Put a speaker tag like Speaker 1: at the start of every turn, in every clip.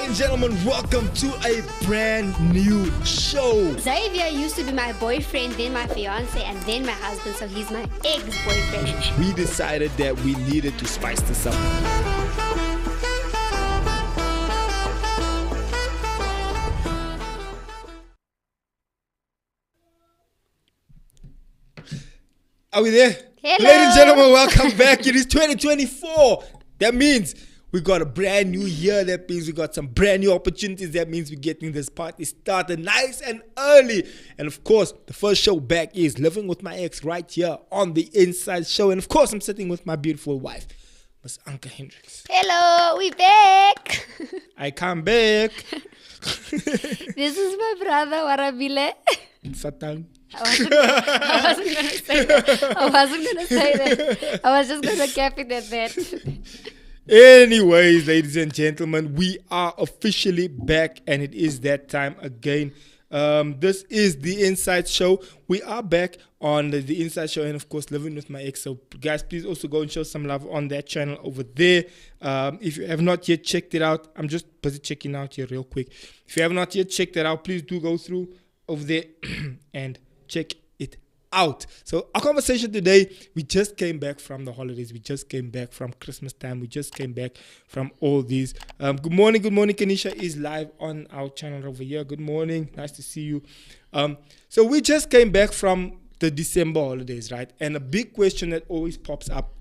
Speaker 1: and gentlemen, welcome to a brand new show.
Speaker 2: Xavier used to be my boyfriend, then my fiance, and then my husband, so he's my ex-boyfriend.
Speaker 1: We decided that we needed to spice this up. Are we there?
Speaker 2: Hello.
Speaker 1: Ladies and gentlemen, welcome back. It is 2024. That means we got a brand new year. That means we got some brand new opportunities. That means we're getting this party started nice and early. And of course, the first show back is Living with My Ex right here on the Inside Show. And of course, I'm sitting with my beautiful wife, Miss Anka Hendricks.
Speaker 2: Hello, we back.
Speaker 1: I come back.
Speaker 2: This is my brother, Warabile.
Speaker 1: Satang.
Speaker 2: I wasn't going to say that. I was just going to cap it at that.
Speaker 1: Anyways, ladies and gentlemen, we are officially back, and it is that time again. This is the Inside Show. We are back on the Inside Show, and of course, Living with My Ex. So, guys, please also go and show some love on that channel over there. If you have not yet checked it out, I'm just busy checking out here real quick. If you have not yet checked it out, please do go through over there and check it out. So our conversation today, we just came back from the holidays. We just came back from Christmas time. We just came back from all these. Good morning. Kanisha is live on our channel over here. Good morning. Nice to see you. So we just came back from the December holidays, right? And a big question that always pops up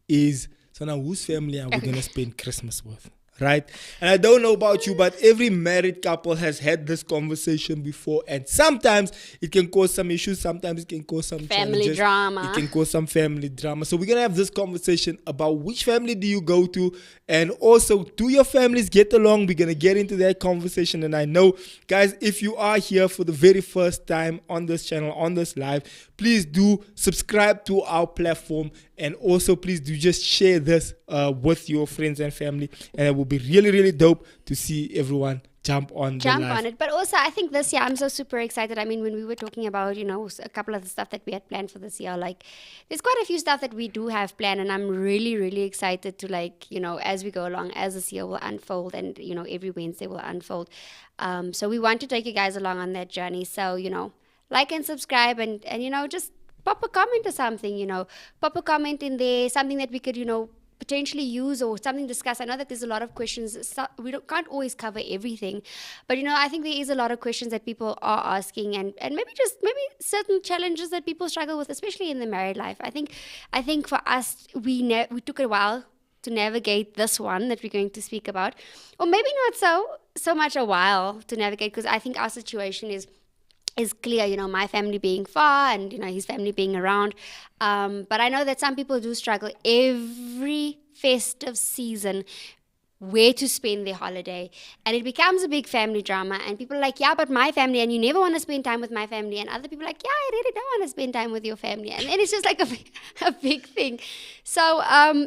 Speaker 1: is, so now whose family are we going to spend Christmas with? Right? And I don't know about you, but every married couple has had this conversation before, and sometimes it can cause some issues, sometimes it can cause some
Speaker 2: family drama.
Speaker 1: It can cause some family drama. So we're going to have this conversation about which family do you go to, and also do your families get along? We're going to get into that conversation. And I know, guys, if you are here for the very first time on this channel, on this live, please do subscribe to our platform, and also please do just share this with your friends and family, and it will be really, really dope to see everyone jump on
Speaker 2: it. But also, I think this year I'm so super excited. I mean, when we were talking about, a couple of the stuff that we had planned for this year, like there's quite a few stuff that we do have planned, and I'm really, really excited to as we go along, as this year will unfold, and every Wednesday will unfold. So we want to take you guys along on that journey. So like and subscribe, and just pop a comment or something. Pop a comment in there, something that we could potentially use or something to discuss. I know that there's a lot of questions. So we can't always cover everything, but I think there is a lot of questions that people are asking, and maybe certain challenges that people struggle with, especially in the married life. I think for us, we took a while to navigate this one that we're going to speak about, or maybe not so much a while to navigate, because I think our situation is clear, my family being far and, his family being around. But I know that some people do struggle every festive season where to spend their holiday. And it becomes a big family drama. And people are like, yeah, but my family, and you never want to spend time with my family. And other people are like, yeah, I really don't want to spend time with your family. And then it's just like a big thing. So,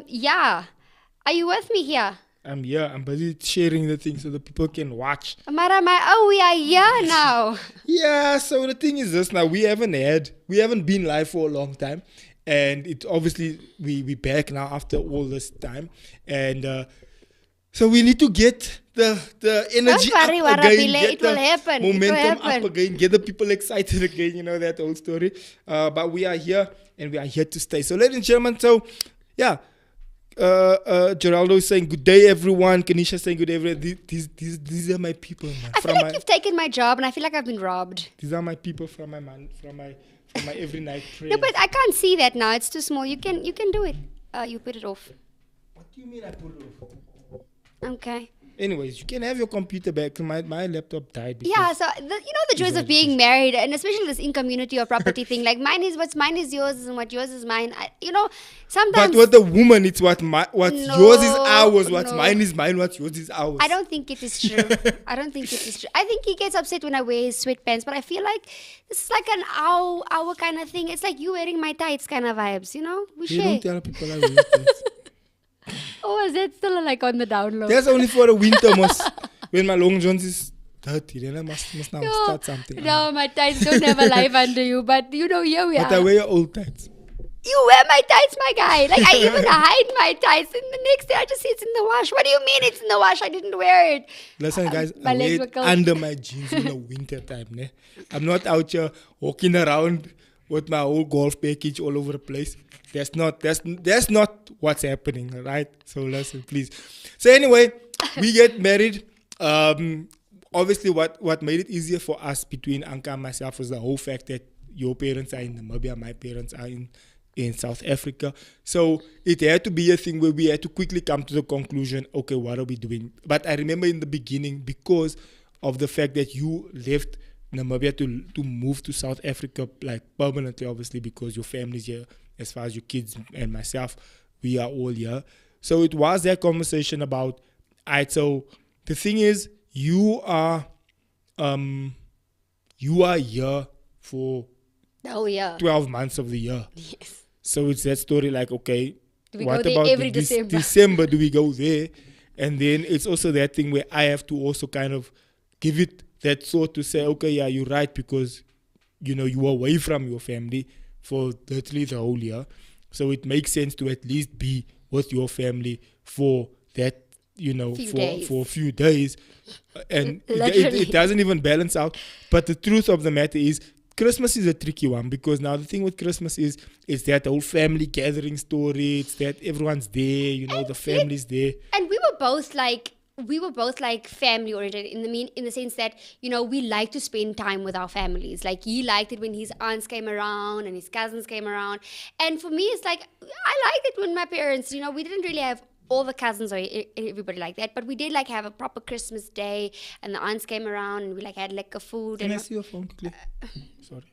Speaker 2: yeah. Are you with me here?
Speaker 1: I'm here. I'm busy sharing the thing so the people can watch.
Speaker 2: Mara, we are here now.
Speaker 1: Yeah, so the thing is this now. We haven't been live for a long time. And it obviously, we back now after all this time. And so we need to get the energy up again.
Speaker 2: It will happen.
Speaker 1: Momentum up again. Get the people excited again. That old story. But we are here, and we are here to stay. So ladies and gentlemen, so yeah. Geraldo is saying good day everyone. Kanisha saying good day everyone. These are my people, man.
Speaker 2: I feel like you've taken my job, and I feel like I've been robbed.
Speaker 1: These are my people from my every night prayer.
Speaker 2: No, but I can't see that now. It's too small. You can do it. You put it off.
Speaker 1: What do you mean I put it off?
Speaker 2: Okay.
Speaker 1: Anyways, you can have your computer back. My laptop died.
Speaker 2: Yeah, so the joys of being married, and especially this in community or property thing. Like what's mine is yours, and what yours is mine. Sometimes.
Speaker 1: But with the woman, it's what's yours is ours. What's mine is mine. What's yours is ours.
Speaker 2: I don't think it is true. I think he gets upset when I wear his sweatpants, but I feel like this is like an our kind of thing. It's like you wearing my tights kind of vibes. We share.
Speaker 1: Don't tell people I wear tights.
Speaker 2: Oh, is that still like on the download?
Speaker 1: That's only for the winter, when my long johns is dirty, then I must now start something.
Speaker 2: No, my tights don't have a life under you, but here we are.
Speaker 1: But I wear your old tights.
Speaker 2: you wear my tights, my guy. Like, I even hide my tights. And the next day, I just see it's in the wash. What do you mean it's in the wash? I didn't wear it.
Speaker 1: Listen, guys,
Speaker 2: My
Speaker 1: I wear
Speaker 2: legs were
Speaker 1: it
Speaker 2: cold.
Speaker 1: under my jeans in the winter time. Ne? I'm not out here walking around with my whole golf package all over the place. That's not what's happening, right? So listen, please. So anyway, we get married. Obviously, what made it easier for us between Anka and myself was the whole fact that your parents are in Namibia, my parents are in South Africa. So it had to be a thing where we had to quickly come to the conclusion, okay, what are we doing? But I remember in the beginning, because of the fact that you left Namibia to move to South Africa, like permanently, obviously, because your family's here, as far as your kids and myself, we are all here. So it was that conversation about, alright, so the thing is, you are here for
Speaker 2: Oh, yeah.
Speaker 1: 12 months of the year.
Speaker 2: Yes.
Speaker 1: So it's that story like, okay,
Speaker 2: Do we
Speaker 1: what
Speaker 2: go there
Speaker 1: about
Speaker 2: every December?
Speaker 1: December do we go there? And then it's also that thing where I have to also kind of give it that thought to say, okay, yeah, you're right, because, you know, you are away from your family for literally the whole year. So it makes sense to at least be with your family for that, you know, for a few days. And it doesn't even balance out. But the truth of the matter is, Christmas is a tricky one, because now the thing with Christmas is it's that whole family gathering story. It's that everyone's there, you know, the family's there.
Speaker 2: And we were both like family oriented in the sense that, you know, we like to spend time with our families. Like, he liked it when his aunts came around and his cousins came around. And for me, it's like, I liked it when my parents, you know, we didn't really have all the cousins or everybody like that, but we did like have a proper Christmas day, and the aunts came around and we like had lekker food.
Speaker 1: Can
Speaker 2: and
Speaker 1: I see your phone quickly? Sorry.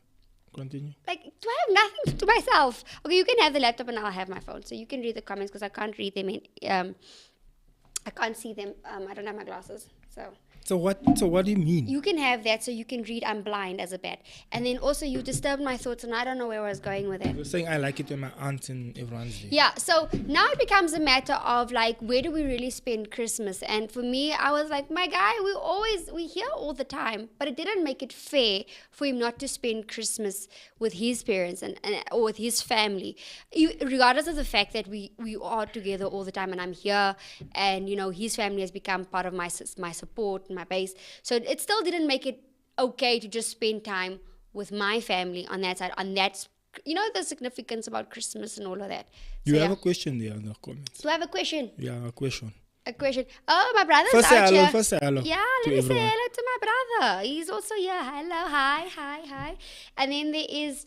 Speaker 1: Continue.
Speaker 2: like, do I have nothing to myself? Okay, you can have the laptop and I'll have my phone, so you can read the comments, because I can't read them I can't see them. I don't have my glasses, so.
Speaker 1: So what do you mean?
Speaker 2: You can have that, so you can read I'm blind as a bat. And then also you disturbed my thoughts, and I don't know where I was going with it.
Speaker 1: You're saying I like it when my aunt and everyone's there.
Speaker 2: Yeah, so now it becomes a matter of like, where do we really spend Christmas? And for me, I was like, my guy, we here all the time, but it didn't make it fair for him not to spend Christmas with his parents and or with his family, regardless of the fact that we are together all the time, and I'm here, and you know, his family has become part of my support, my base. So it still didn't make it okay to just spend time with my family on that side, on that, you know, the significance about Christmas and all of that.
Speaker 1: You
Speaker 2: So,
Speaker 1: have
Speaker 2: yeah.
Speaker 1: a question there in the comments.
Speaker 2: Do I have a question?
Speaker 1: Yeah, a question.
Speaker 2: A question. Oh, my brother's
Speaker 1: First say
Speaker 2: out
Speaker 1: hello,
Speaker 2: here.
Speaker 1: first say hello
Speaker 2: Yeah,
Speaker 1: to
Speaker 2: let me say
Speaker 1: everyone.
Speaker 2: hello to my brother. He's also here. Hello, hi. And then there is,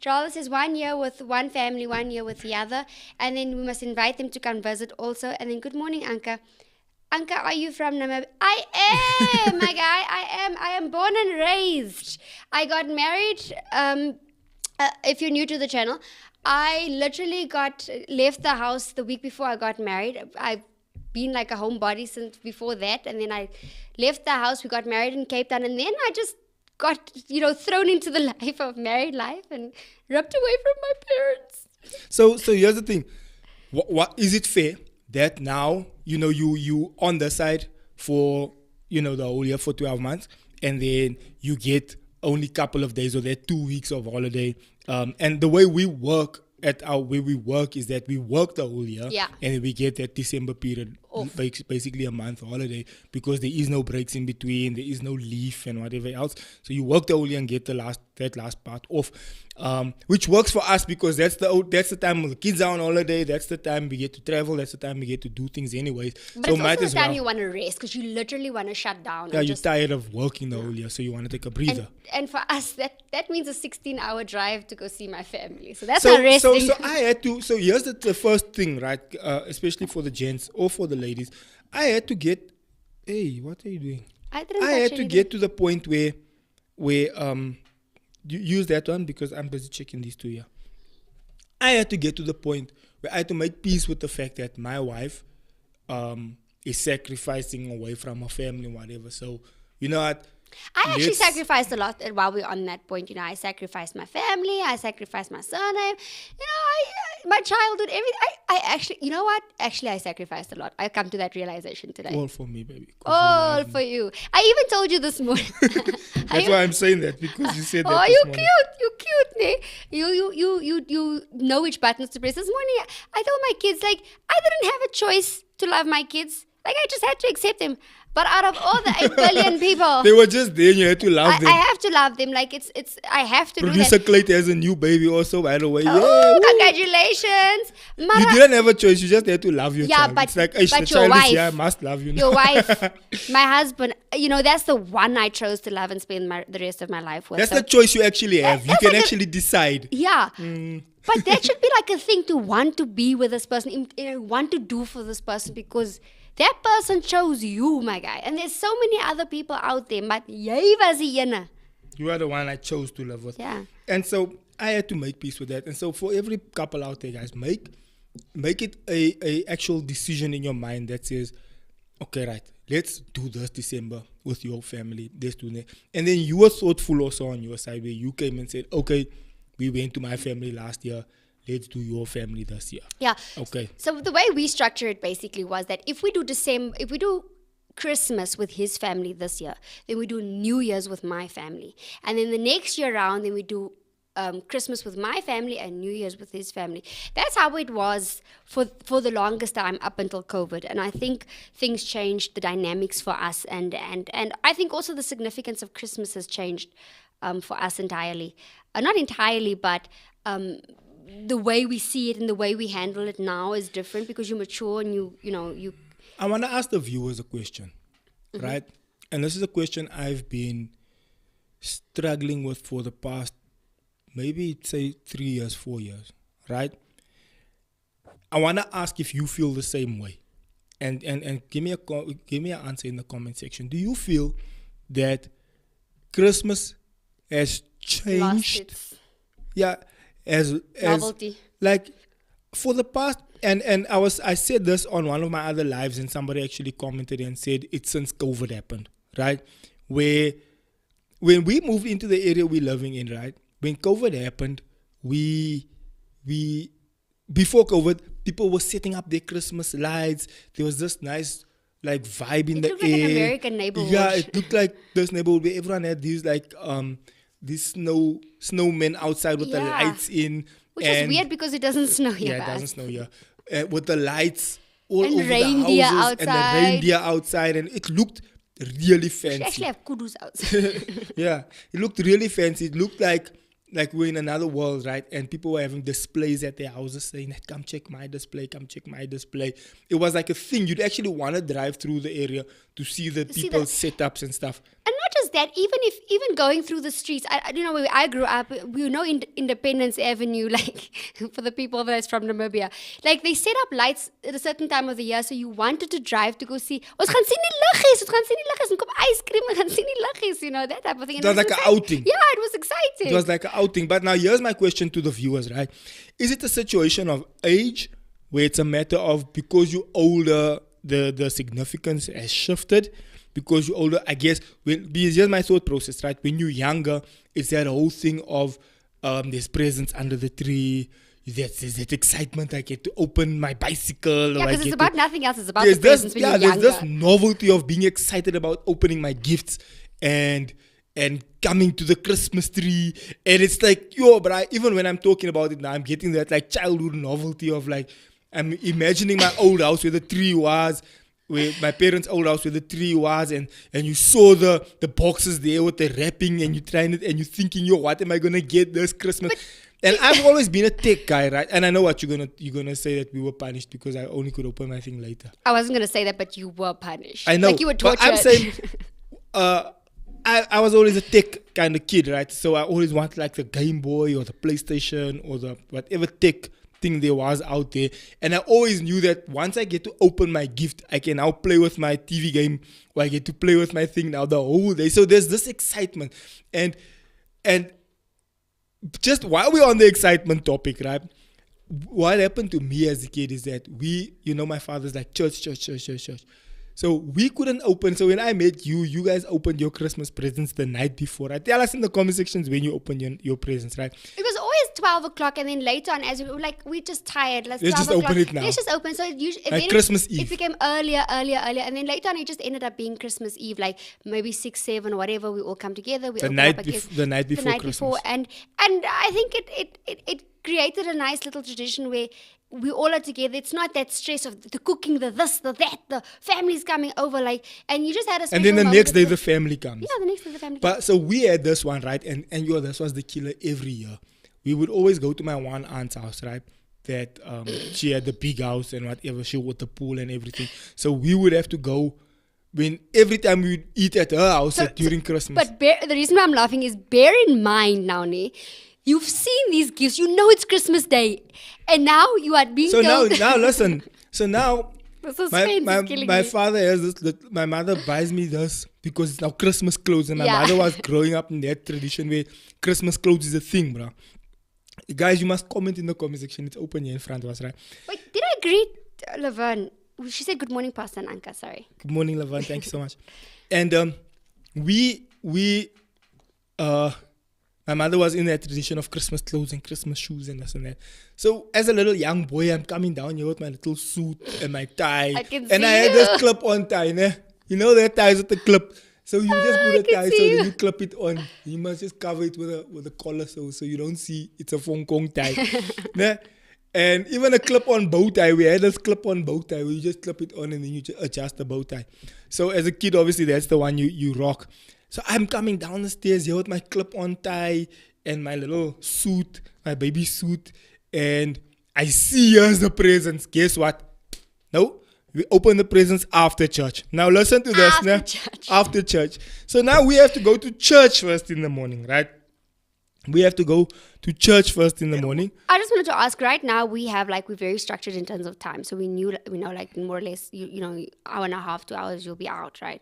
Speaker 2: Charles says 1 year with one family, 1 year with the other. And then we must invite them to come visit also. And then good morning, Anka. Anka, are you from Namibia? I am, my guy. I am born and raised. I got married. If you're new to the channel, I literally left the house the week before I got married. I've been like a homebody since before that, and then I left the house. We got married in Cape Town, and then I just got, you know, thrown into the life of married life and ripped away from my parents.
Speaker 1: So here's the thing. What is it fair that now, you know, you on the side for, you know, the whole year for 12 months, and then you get only a couple of days or that 2 weeks of holiday, and the way we work is that we work the whole year,
Speaker 2: Yeah.
Speaker 1: and then we get that December period
Speaker 2: Off.
Speaker 1: basically a month holiday, because there is no breaks in between, there is no leave and whatever else. So you work the whole year and get that last part off, which works for us, because that's the time when the kids are on holiday. That's the time we get to travel. That's the time we get to do things anyways.
Speaker 2: But
Speaker 1: So
Speaker 2: it's
Speaker 1: might
Speaker 2: also
Speaker 1: as
Speaker 2: the time
Speaker 1: well.
Speaker 2: you want to rest, because you literally want to shut down.
Speaker 1: Yeah,
Speaker 2: and
Speaker 1: you're
Speaker 2: just,
Speaker 1: tired of working the whole year, so you want to take a breather.
Speaker 2: and for us, that means a 16-hour drive to go see my family. So that's
Speaker 1: So
Speaker 2: not resting.
Speaker 1: I had to. So here's the first thing, right? Especially for the gents or for the ladies, I had to get. Hey, what are you doing?
Speaker 2: I didn't
Speaker 1: I
Speaker 2: touch
Speaker 1: had to
Speaker 2: anything.
Speaker 1: get to the point where you use that one, because I'm busy checking these two here. I had to get to the point where I had to make peace with the fact that my wife is sacrificing away from her family and whatever. So you know what?
Speaker 2: I actually
Speaker 1: Let's-
Speaker 2: sacrificed a lot while we're on that point. You know, I sacrificed my family. I sacrificed my surname. You know, my childhood, everything. I actually, you know what? Actually, I sacrificed a lot. I come to that realization today.
Speaker 1: All for me, baby. 'cause you
Speaker 2: All
Speaker 1: love me.
Speaker 2: for you. I even told you this morning.
Speaker 1: That's why I'm saying that, because you said that
Speaker 2: Oh,
Speaker 1: this
Speaker 2: you
Speaker 1: morning.
Speaker 2: cute. You cute, ne? You know which buttons to press. This morning, I told my kids, like, I didn't have a choice to love my kids. Like, I just had to accept them. But out of all the 8 billion people,
Speaker 1: They were just there and you had to love them.
Speaker 2: I have to love them. Like, I have to
Speaker 1: Producer
Speaker 2: do that.
Speaker 1: Clayton has a new baby also, by the way.
Speaker 2: Oh,
Speaker 1: Yeah, woo.
Speaker 2: congratulations.
Speaker 1: You
Speaker 2: Mara,
Speaker 1: didn't have a choice. You just had to love your
Speaker 2: Yeah,
Speaker 1: child.
Speaker 2: but-
Speaker 1: It's like,
Speaker 2: but
Speaker 1: the
Speaker 2: your
Speaker 1: child
Speaker 2: wife-
Speaker 1: is here, I must love you.
Speaker 2: your wife, my husband, that's the one I chose to love and spend the rest of my life with.
Speaker 1: That's
Speaker 2: So-
Speaker 1: the choice you actually have. You
Speaker 2: that's
Speaker 1: can
Speaker 2: like a-
Speaker 1: actually decide.
Speaker 2: Yeah. But that should be like a thing to want to be with this person, want to do for this person, because that person chose you, my guy. And there's so many other people out there, but jy was die ene.
Speaker 1: You are the one I chose to love with.
Speaker 2: Yeah.
Speaker 1: And so I had to make peace with that. And so for every couple out there, guys, make it a actual decision in your mind that says, okay, right, let's do this December with your family. Let's do that. And then you were thoughtful also on your side, where you came and said, okay, we went to my family last year. Let's do your family this year.
Speaker 2: Yeah.
Speaker 1: Okay.
Speaker 2: So the way we structure it basically was that if we do Christmas with his family this year, then we do New Year's with my family. And then the next year round, then we do Christmas with my family and New Year's with his family. That's how it was for the longest time up until COVID. And I think things changed, the dynamics for us, and I think also the significance of Christmas has changed for us entirely. Not entirely, but the way we see it and the way we handle it now is different because you mature and you
Speaker 1: I want to ask the viewers a question, right? And this is a question I've been struggling with for the past, maybe say 3 years, 4 years, right? I want to ask if you feel the same way, and give me an answer in the comment section. Do you feel that Christmas has
Speaker 2: lost
Speaker 1: changed?
Speaker 2: its
Speaker 1: Yeah, as
Speaker 2: novelty.
Speaker 1: like for the past, and I said this on one of my other lives, and somebody actually commented and said it's since COVID happened, right? Where when we moved into the area we're living in, right? When COVID happened, we before COVID, people were setting up their Christmas lights. There was this nice like vibe in
Speaker 2: It
Speaker 1: the
Speaker 2: looked like an
Speaker 1: air.
Speaker 2: American neighborhood.
Speaker 1: Yeah, it looked like this neighborhood where everyone had these like these snowmen outside with the
Speaker 2: Yeah.
Speaker 1: lights in.
Speaker 2: Which is
Speaker 1: and
Speaker 2: weird because it doesn't snow here.
Speaker 1: yeah, it
Speaker 2: but
Speaker 1: doesn't snow here. With the lights all
Speaker 2: And
Speaker 1: over
Speaker 2: reindeer
Speaker 1: the houses and the
Speaker 2: outside.
Speaker 1: reindeer outside, and it looked really
Speaker 2: We
Speaker 1: fancy.
Speaker 2: actually have kudus outside.
Speaker 1: Yeah, it looked really fancy. It looked like we're in another world, right? And people were having displays at their houses saying, come check my display, come check my display. It was like a thing. You'd actually want to drive through the area to see the
Speaker 2: see
Speaker 1: people's
Speaker 2: the-
Speaker 1: setups and stuff.
Speaker 2: And not just that, even going through the streets, where I grew up, we know Independence Avenue, like for the people that's from Namibia, like they set up lights at a certain time of the year, so you wanted to drive to go see. Ons gaan sien die liggies, ons gaan sien die liggies, en kom ijscream, ons gaan sien die liggies, that type of thing. And
Speaker 1: It was like an
Speaker 2: exciting.
Speaker 1: outing.
Speaker 2: Yeah, it was exciting.
Speaker 1: It was like an outing. But now here's my question to the viewers, right? Is it a situation of age where it's a matter of because you're older, the significance has shifted? Because you're older, I guess, because here's my thought process, right? When you're younger, it's that whole thing of there's presents under the tree. There's that excitement. I get to open my bicycle.
Speaker 2: Yeah,
Speaker 1: or I
Speaker 2: because it's
Speaker 1: get
Speaker 2: about
Speaker 1: to,
Speaker 2: nothing else. It's about
Speaker 1: there's
Speaker 2: the presents when you're
Speaker 1: there's
Speaker 2: younger.
Speaker 1: this novelty of being excited about opening my gifts and coming to the Christmas tree. And it's like, but even when I'm talking about it now, I'm getting that like childhood novelty of like, I'm imagining my old house where the tree was, where my parents' old house where the tree was, and you saw the boxes there with the wrapping, and you're trying it, and you're thinking, what am I gonna get this Christmas? And I've always been a tech guy, right? And I know what you're gonna say, that we were punished because I only could open my thing later.
Speaker 2: I wasn't going to say that, but you were punished.
Speaker 1: I know.
Speaker 2: Like you were
Speaker 1: but
Speaker 2: tortured.
Speaker 1: I'm saying, I was always a tech kind of kid, right? So I always wanted like the Game Boy or the PlayStation or the whatever tech thing there was out there. And I always knew that once I get to open my gift, I can now play with my TV game, or I get to play with my thing now the whole day. So there's this excitement. And just while we're on the excitement topic, right? What happened to me as a kid is that my father's like church. So we couldn't open. So when I met you, you guys opened your Christmas presents the night before. Right? Tell us in the comment sections when you open your presents, right?
Speaker 2: It was always 12 o'clock, and then later on, as we were like, we're just tired. Let's
Speaker 1: just open it now.
Speaker 2: Let's just open. So it usually,
Speaker 1: like Christmas Eve.
Speaker 2: It became earlier, and then later on, it just ended up being Christmas Eve, like maybe 6, 7, whatever. We all come together. We
Speaker 1: the night before Christmas.
Speaker 2: And I think it created a nice little tradition where we all are together. It's not that stress of the cooking, the this, the that, the family's coming over, like, and you just had a special
Speaker 1: and then the
Speaker 2: moment
Speaker 1: next day
Speaker 2: with
Speaker 1: the family comes.
Speaker 2: Yeah, the next day the family
Speaker 1: But
Speaker 2: comes.
Speaker 1: so we had this one, right? And this was the killer every year. We would always go to my one aunt's house, right? That she had the big house and whatever, she with the pool and everything. So we would have to go every time we would eat at her house during Christmas.
Speaker 2: But the reason why I'm laughing is bear in mind now, you've seen these gifts, you know it's Christmas Day, and now you are being told.
Speaker 1: now listen. So now
Speaker 2: the suspense is killing
Speaker 1: my
Speaker 2: me.
Speaker 1: father has this. My mother buys me this because it's now Christmas clothes, and my mother was growing up in that tradition where Christmas clothes is a thing, bro. Guys, you must comment in the comment section. It's open here in front of us, right?
Speaker 2: Wait, did I greet Laverne? She said good morning, Pastor and Anka. Sorry.
Speaker 1: Good morning, Laverne. Thank you so much. And my mother was in that tradition of Christmas clothes and Christmas shoes and this and that. So as a little young boy, I'm coming down here with my little suit and my tie. I had this clip-on tie, ne? You know that ties with the clip. So you just put a tie, so then you clip it on. You must just cover it with a collar so you don't see it's a Hong Kong tie. Ne? And even a clip-on bow tie. We had this clip-on bow tie where you just clip it on and then you just adjust the bow tie. So as a kid, obviously, that's the one you rock. So I'm coming down the stairs here with my clip-on tie and my little suit, my baby suit. And I see here's the presents. Guess what? No, we open the presents after church. Now listen to this. After church. So now we have to go to church first in the morning, right? We have to go to church first in the morning.
Speaker 2: I just wanted to ask, right now we're very structured in terms of time. So we know like more or less, hour and a half, 2 hours, you'll be out, right?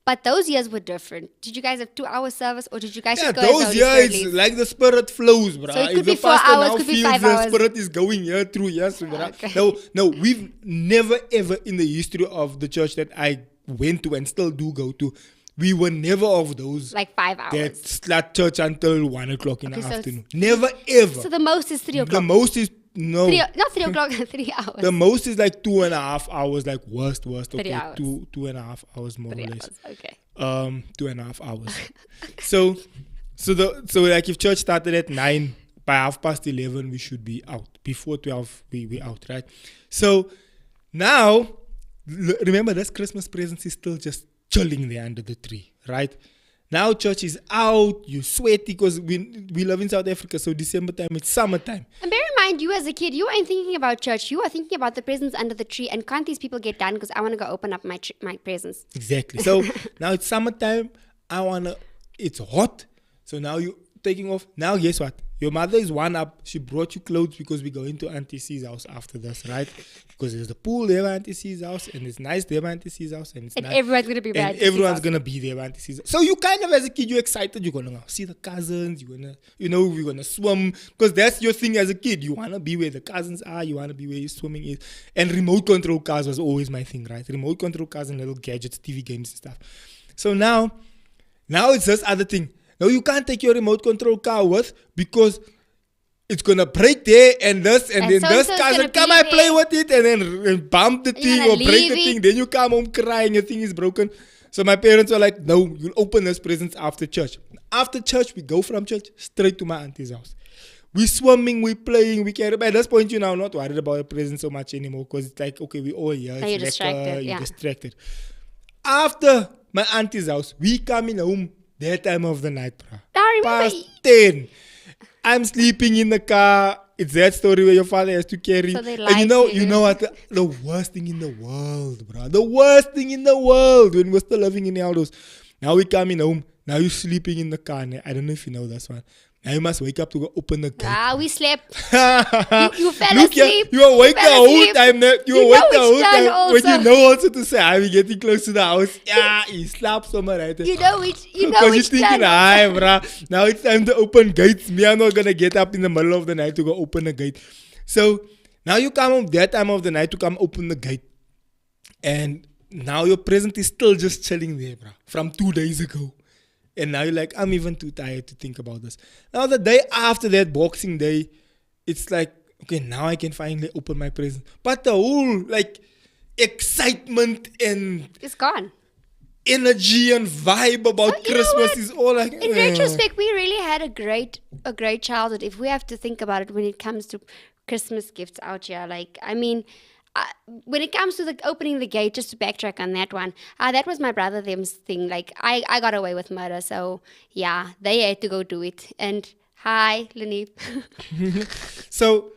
Speaker 2: But those years were different. Did you guys have 2 hour service or did you guys just go
Speaker 1: those years, it's like the spirit flows, bro.
Speaker 2: So it could be 4 hours, could be 5 hours.
Speaker 1: The spirit is going here through, yes, bro.
Speaker 2: Okay.
Speaker 1: No, we've never ever in the history of the church that I went to and still do go to, we were never of those.
Speaker 2: Like 5 hours.
Speaker 1: That slat church until 1 o'clock in the afternoon. Never ever.
Speaker 2: So the most is 3 o'clock.
Speaker 1: The most is, no.
Speaker 2: Not 3 o'clock, 3 hours.
Speaker 1: The most is like 2.5 hours, like worst. Okay,
Speaker 2: 3 hours.
Speaker 1: 2.5 hours more
Speaker 2: 3
Speaker 1: or less.
Speaker 2: hours, okay.
Speaker 1: 2.5 hours. so like if church started at 9, by 11:30 we should be out. Before 12 we out, right? So now remember this Christmas presents is still just chilling there under the tree, right? Now church is out, you sweaty because we live in South Africa, so December time, it's summertime.
Speaker 2: And bear in mind, you as a kid, you ain't thinking about church. You are thinking about the presents under the tree. And can't these people get done because I want to go open up my presents.
Speaker 1: Exactly. So now it's summertime. It's hot. So now you taking off. Now guess what? Your mother is one up. She brought you clothes because we're going to Auntie C's house after this, right? Because there's the pool there by Auntie C's house, and it's nice there by Auntie C's house, and it's nice.
Speaker 2: Everyone's gonna be by Auntie C's
Speaker 1: everyone's
Speaker 2: house.
Speaker 1: gonna be there by Auntie C's house. So you kind of, as a kid, you're excited. You're gonna see the cousins. You're gonna, we're gonna swim because that's your thing as a kid. You wanna be where the cousins are. You wanna be where your swimming is. And remote control cars was always my thing, right? Remote control cars and little gadgets, TV games and stuff. So now it's this other thing. Now you can't take your remote control car with because it's gonna break there and this and then this cousin come I play with it and then bump the thing or break the thing. Then you come home crying, your thing is broken. So my parents were like, no, you'll open this presents after church. After church, we go from church straight to my auntie's house. We swimming, we playing, we care. By this point, you're now not worried about the presents so much anymore because it's like, okay, we all here.
Speaker 2: You're distracted.
Speaker 1: You're distracted. After my auntie's house, we coming home that time of the night, bro.
Speaker 2: I remember.
Speaker 1: Past 10. I'm sleeping in the car. It's that story where your father has to carry.
Speaker 2: So they
Speaker 1: and you know what? The worst thing in the world, bro. The worst thing in the world when we're still living in Eldos. Now we coming home. Now you're sleeping in the car. I don't know if you know this one. Now you must wake up to go open the gate.
Speaker 2: We slept. you fell
Speaker 1: Look,
Speaker 2: asleep.
Speaker 1: You awake the whole time. You awake the whole time.
Speaker 2: Also.
Speaker 1: When you know also to say, I'm getting close to the house. Yeah, he slaps somewhere right there.
Speaker 2: You know which
Speaker 1: Because you're thinking, hi, bruh. Now it's time to open gates. Me, I'm not going to get up in the middle of the night to go open a gate. So now you come home that time of the night to come open the gate. And now your present is still just chilling there, bro, from 2 days ago. And now you're like, I'm even too tired to think about this. Now the day after that Boxing Day, it's like, okay, now I can finally open my present. But the whole like excitement and
Speaker 2: It's gone.
Speaker 1: energy and vibe about
Speaker 2: So, you know
Speaker 1: Christmas
Speaker 2: what?
Speaker 1: is all like.
Speaker 2: In retrospect, we really had a great childhood. If we have to think about it when it comes to Christmas gifts out here, like I mean, when it comes to the opening the gate, just to backtrack on that one, that was my brother them's thing. Like I got away with murder, so yeah, they had to go do it. And hi, Lenny.
Speaker 1: So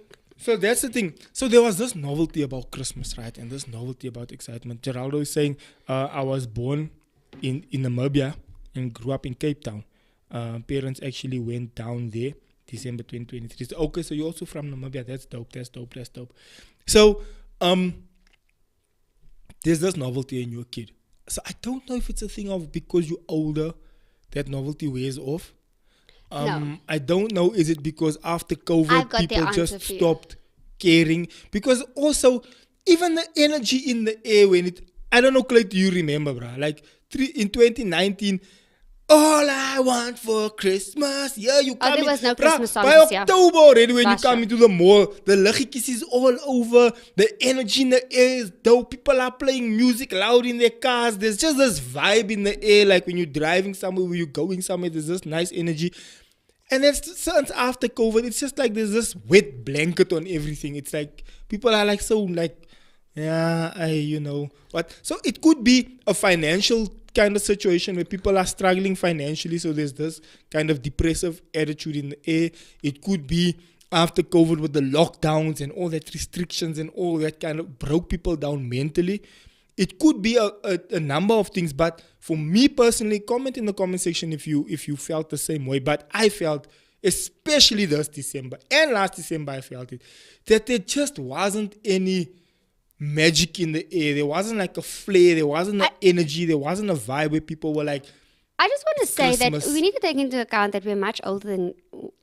Speaker 1: that's the thing. So there was this novelty about Christmas, right? And this novelty about excitement. Geraldo is saying, I was born in Namibia and grew up in Cape Town. Parents actually went down there December 2023. So, okay, so you're also from Namibia. That's dope. So there's this novelty in your kid. So I don't know if it's a thing of because you're older, that novelty wears off.
Speaker 2: No.
Speaker 1: I don't know. Is it because after
Speaker 2: I've
Speaker 1: COVID,
Speaker 2: got the
Speaker 1: people
Speaker 2: answer
Speaker 1: just
Speaker 2: for you.
Speaker 1: stopped caring? Because also, even the energy in the air when it, I don't know, Clay, do you remember, bruh? Like in 2019, all I want for Christmas, yeah, you come
Speaker 2: there
Speaker 1: in,
Speaker 2: was no
Speaker 1: bruh,
Speaker 2: Christmas songs
Speaker 1: by
Speaker 2: this year.
Speaker 1: October already when
Speaker 2: Last
Speaker 1: you come
Speaker 2: year.
Speaker 1: into the mall, the liggetjies is all over, the energy in the air is dope, people are playing music loud in their cars, there's just this vibe in the air, like when you're driving somewhere, when you're going somewhere, there's this nice energy. And then since after COVID, it's just like there's this wet blanket on everything. It's like people are like so like, yeah, you know. But so it could be a financial kind of situation where people are struggling financially. So there's this kind of depressive attitude in the air. It could be after COVID with the lockdowns and all that restrictions and all that kind of broke people down mentally. It could be a number of things, but for me personally, comment in the comment section if you felt the same way. But I felt, especially this December and last December, I felt it, that there just wasn't any magic in the air. There wasn't like a flare. There wasn't an energy. There wasn't a vibe where people were like.
Speaker 2: I just want to say
Speaker 1: Christmas.
Speaker 2: that we need to take into account that we're much older than.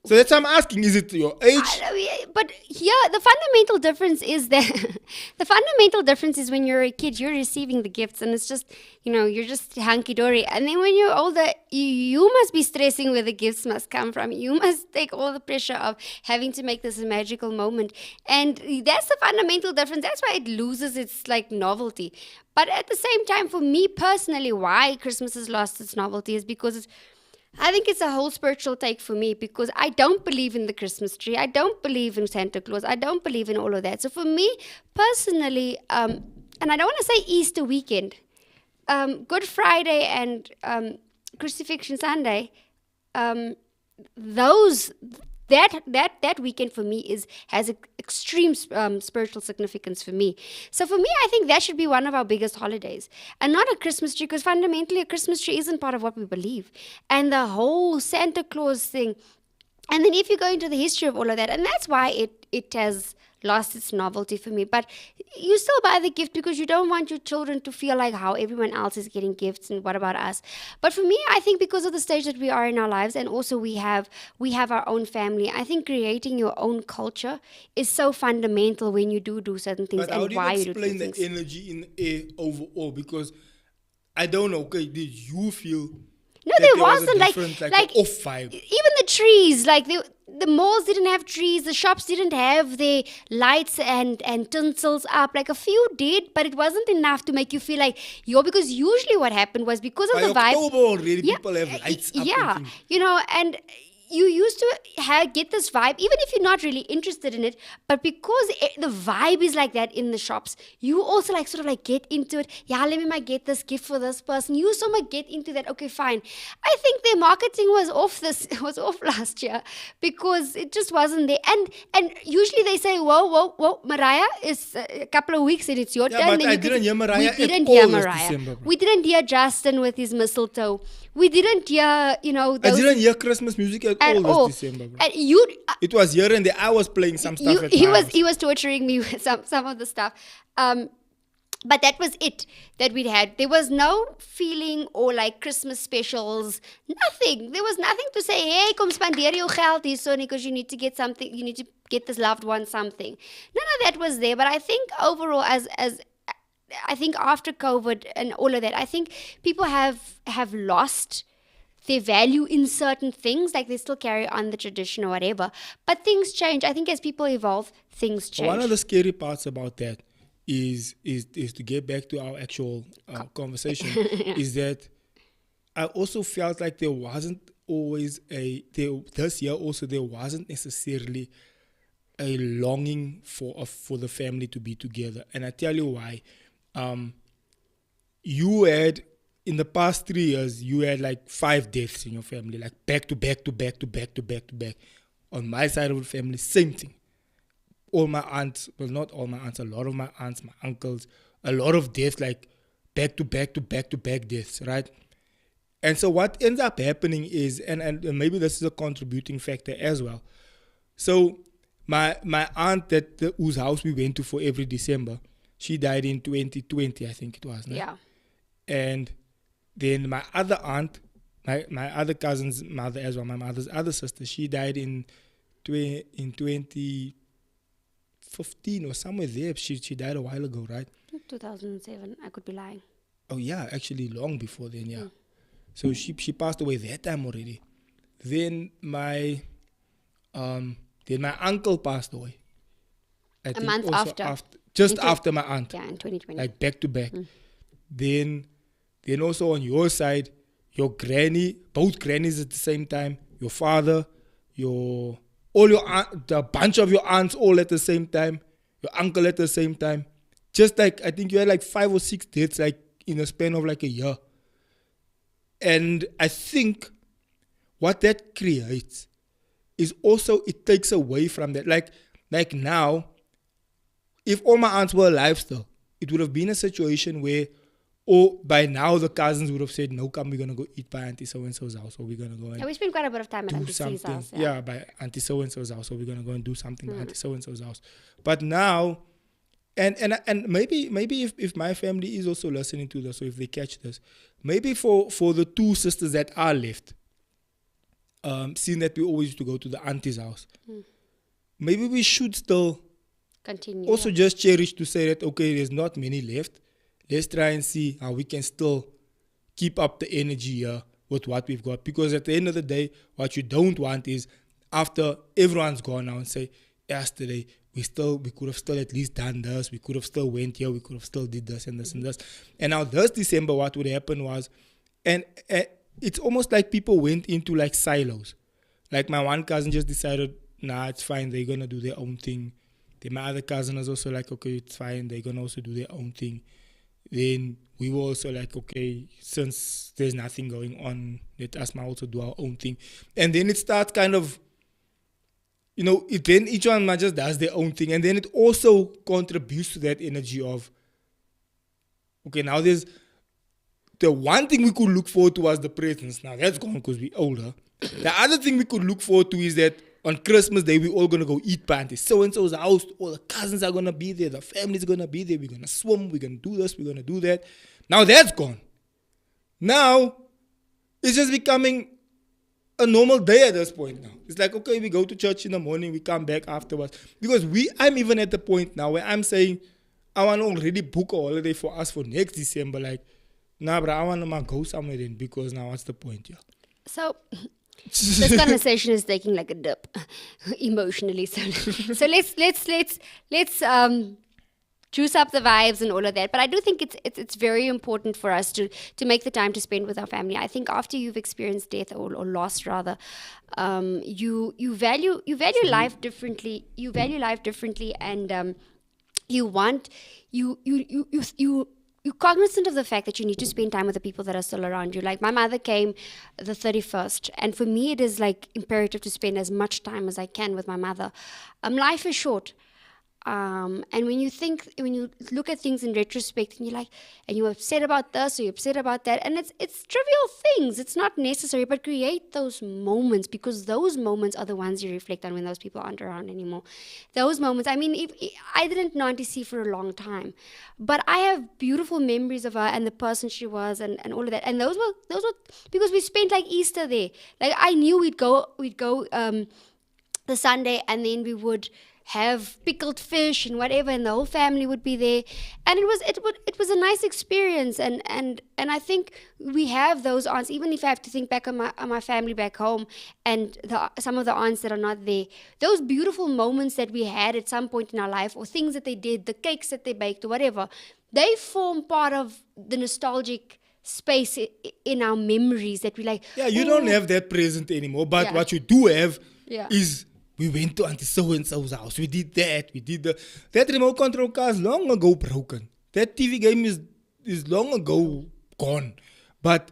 Speaker 1: So that's why I'm asking: is it your age?
Speaker 2: But here, the fundamental difference is that the fundamental difference is when you're a kid, you're receiving the gifts, and it's just you're just hunky dory. And then when you're older, you must be stressing where the gifts must come from. You must take all the pressure of having to make this a magical moment, and that's the fundamental difference. That's why it loses its like novelty. But at the same time, for me personally, why Christmas has lost its novelty is because I think it's a whole spiritual take for me, because I don't believe in the Christmas tree. I don't believe in Santa Claus. I don't believe in all of that. So for me personally, and I don't want to say Easter weekend, Good Friday and Crucifixion Sunday, that weekend for me has an extreme spiritual significance for me. So for me, I think that should be one of our biggest holidays, and not a Christmas tree, because fundamentally a Christmas tree isn't part of what we believe, and the whole Santa Claus thing. And then if you go into the history of all of that, and that's why it has lost its novelty for me. But you still buy the gift because you don't want your children to feel like how everyone else is getting gifts and what about us. But for me, I think because of the stage that we are in our lives, and also we have our own family, I think creating your own culture is so fundamental when you do certain things,
Speaker 1: But how
Speaker 2: and
Speaker 1: do you
Speaker 2: why you do
Speaker 1: explain the
Speaker 2: things.
Speaker 1: energy in the air overall? Because I don't know. Okay, did you feel?
Speaker 2: No,
Speaker 1: that
Speaker 2: there
Speaker 1: was a
Speaker 2: wasn't
Speaker 1: different,
Speaker 2: like
Speaker 1: an off vibe.
Speaker 2: even the trees, like the malls didn't have trees, the shops didn't have their lights and tinsels up. Like a few did, but it wasn't enough to make you feel like because usually what happened was because of
Speaker 1: By
Speaker 2: the vibe.
Speaker 1: October already, people have lights up.
Speaker 2: Yeah,
Speaker 1: and things.
Speaker 2: and you used to get this vibe, even if you're not really interested in it, but because the vibe is like that in the shops, you also like sort of like get into it. Yeah, let me might get this gift for this person. You so much get into that. Okay, fine. I think their marketing was off last year because it just wasn't there. And usually they say, whoa, Mariah, is a couple of weeks and it's your
Speaker 1: Yeah,
Speaker 2: turn.
Speaker 1: but
Speaker 2: Then
Speaker 1: I
Speaker 2: you can
Speaker 1: didn't
Speaker 2: say,
Speaker 1: hear Mariah
Speaker 2: we
Speaker 1: at
Speaker 2: didn't
Speaker 1: all
Speaker 2: hear
Speaker 1: this
Speaker 2: Mariah.
Speaker 1: December, bro.
Speaker 2: We didn't hear Justin with his mistletoe. We didn't hear,
Speaker 1: I
Speaker 2: those
Speaker 1: didn't hear Christmas music at all this December, bro.
Speaker 2: And you,
Speaker 1: It was here and there. I was playing some stuff at
Speaker 2: he
Speaker 1: my
Speaker 2: was
Speaker 1: house.
Speaker 2: he was torturing me with some of the stuff. But that was it that we'd had. There was no feeling or like Christmas specials, nothing. There was nothing to say, hey, kom spandeer jou geld hierso, because you need to get something, you need to get this loved one something. None of that was there. But I think overall, as I think after COVID and all of that, I think people have lost their value in certain things. Like they still carry on the tradition or whatever, but things change. I think as people evolve, things change.
Speaker 1: One of the scary parts about that is to get back to our actual conversation. Is that I also felt like there wasn't always this year also there wasn't necessarily a longing for the family to be together, and I tell you why. You had in the past 3 years you had like 5 deaths in your family, like back to back to back to back to back to back. On my side of the family, same thing. All my aunts, well, not all my aunts, a lot of my aunts, my uncles, a lot of deaths, like back to back to back to back deaths, right? And so what ends up happening is, and maybe this is a contributing factor as well. So my aunt whose house we went to for every December, she died in 2020, I think it was. No?
Speaker 2: Yeah.
Speaker 1: And then my other aunt, my other cousin's mother as well, my mother's other sister, she died in 2015 or somewhere there. She died a while ago, right?
Speaker 2: 2007. I could be lying.
Speaker 1: Oh yeah, actually long before then, yeah. So she passed away that time already. Then my uncle passed away. I
Speaker 2: A
Speaker 1: think
Speaker 2: month
Speaker 1: also
Speaker 2: after.
Speaker 1: Just after my aunt.
Speaker 2: Yeah, in 2020.
Speaker 1: Like back to back. Then also on your side, your granny, both grannies at the same time, your father, the bunch of your aunts all at the same time, your uncle at the same time. Just like, I think you had like 5 or 6 deaths like in a span of like a year. And I think what that creates is also, it takes away from that. Like now, if all my aunts were alive still, it would have been a situation where, by now the cousins would have said, no, come, we're going to go eat by Auntie so-and-so's house, or we're going to go and
Speaker 2: we spent quite a bit of time at
Speaker 1: do
Speaker 2: Auntie C's
Speaker 1: something.
Speaker 2: house.
Speaker 1: Yeah, by Auntie so-and-so's house, or we're going to go and do something by Auntie so-and-so's house. But now, and maybe if my family is also listening to this, or if they catch this, maybe for the 2 sisters that are left, seeing that we always used to go to the auntie's house, maybe we should still
Speaker 2: Continue.
Speaker 1: also just cherish to say that, okay, there's not many left. Let's try and see how we can still keep up the energy here with what we've got. Because at the end of the day, what you don't want is after everyone's gone now and say, yesterday, we could have still at least done this, we could have still went here, we could have still did this and this and this. And now this December, what would happen was, and it's almost like people went into like silos. Like my one cousin just decided, nah, it's fine, they're going to do their own thing. Then my other cousin is also like, okay, it's fine, they're going to also do their own thing. Then we were also like, okay, since there's nothing going on, let us now also do our own thing. And then it starts kind of, then each one just does their own thing. And then it also contributes to that energy of, okay, now there's the one thing we could look forward to was the presents. Now that's gone because we're older. The other thing we could look forward to is that on Christmas Day, we're all going to go eat Auntie so-and-so's house. All the cousins are going to be there. The family's going to be there. We're going to swim. We're going to do this. We're going to do that. Now that's gone. Now it's just becoming a normal day at this point now. It's like, okay, we go to church in the morning. We come back afterwards. Because I'm even at the point now where I'm saying, I want to already book a holiday for us for next December. Like, nah, bro, I want to go somewhere then, because now what's the point? Yeah.
Speaker 2: So this conversation is taking like a dip emotionally. So let's juice up the vibes and all of that. But I do think it's very important for us to make the time to spend with our family. I think after you've experienced death or loss rather, you value life differently. You value life differently, and you're cognizant of the fact that you need to spend time with the people that are still around you. Like my mother came the 31st, and for me it is like imperative to spend as much time as I can with my mother. Life is short. And when you look at things in retrospect, and you're upset about this or you're upset about that, and it's trivial things, it's not necessary, but create those moments, because those moments are the ones you reflect on when those people aren't around anymore. Those moments, I mean, I didn't know Auntie C for a long time, but I have beautiful memories of her and the person she was and all of that. And those were because we spent like Easter there. Like I knew we'd go the Sunday, and then we would have pickled fish and whatever, and the whole family would be there, and it was a nice experience, and I think we have those aunts. Even if I have to think back on my family back home, and some of the aunts that are not there, those beautiful moments that we had at some point in our life, or things that they did, the cakes that they baked, or whatever, they form part of the nostalgic space in our memories that we like.
Speaker 1: Yeah, you don't have that present anymore. But
Speaker 2: Yeah.
Speaker 1: what you do have
Speaker 2: Yeah.
Speaker 1: is we went to Auntie So-and-so's house. We did that. We did that remote control car is long ago broken. That TV game is long ago gone. But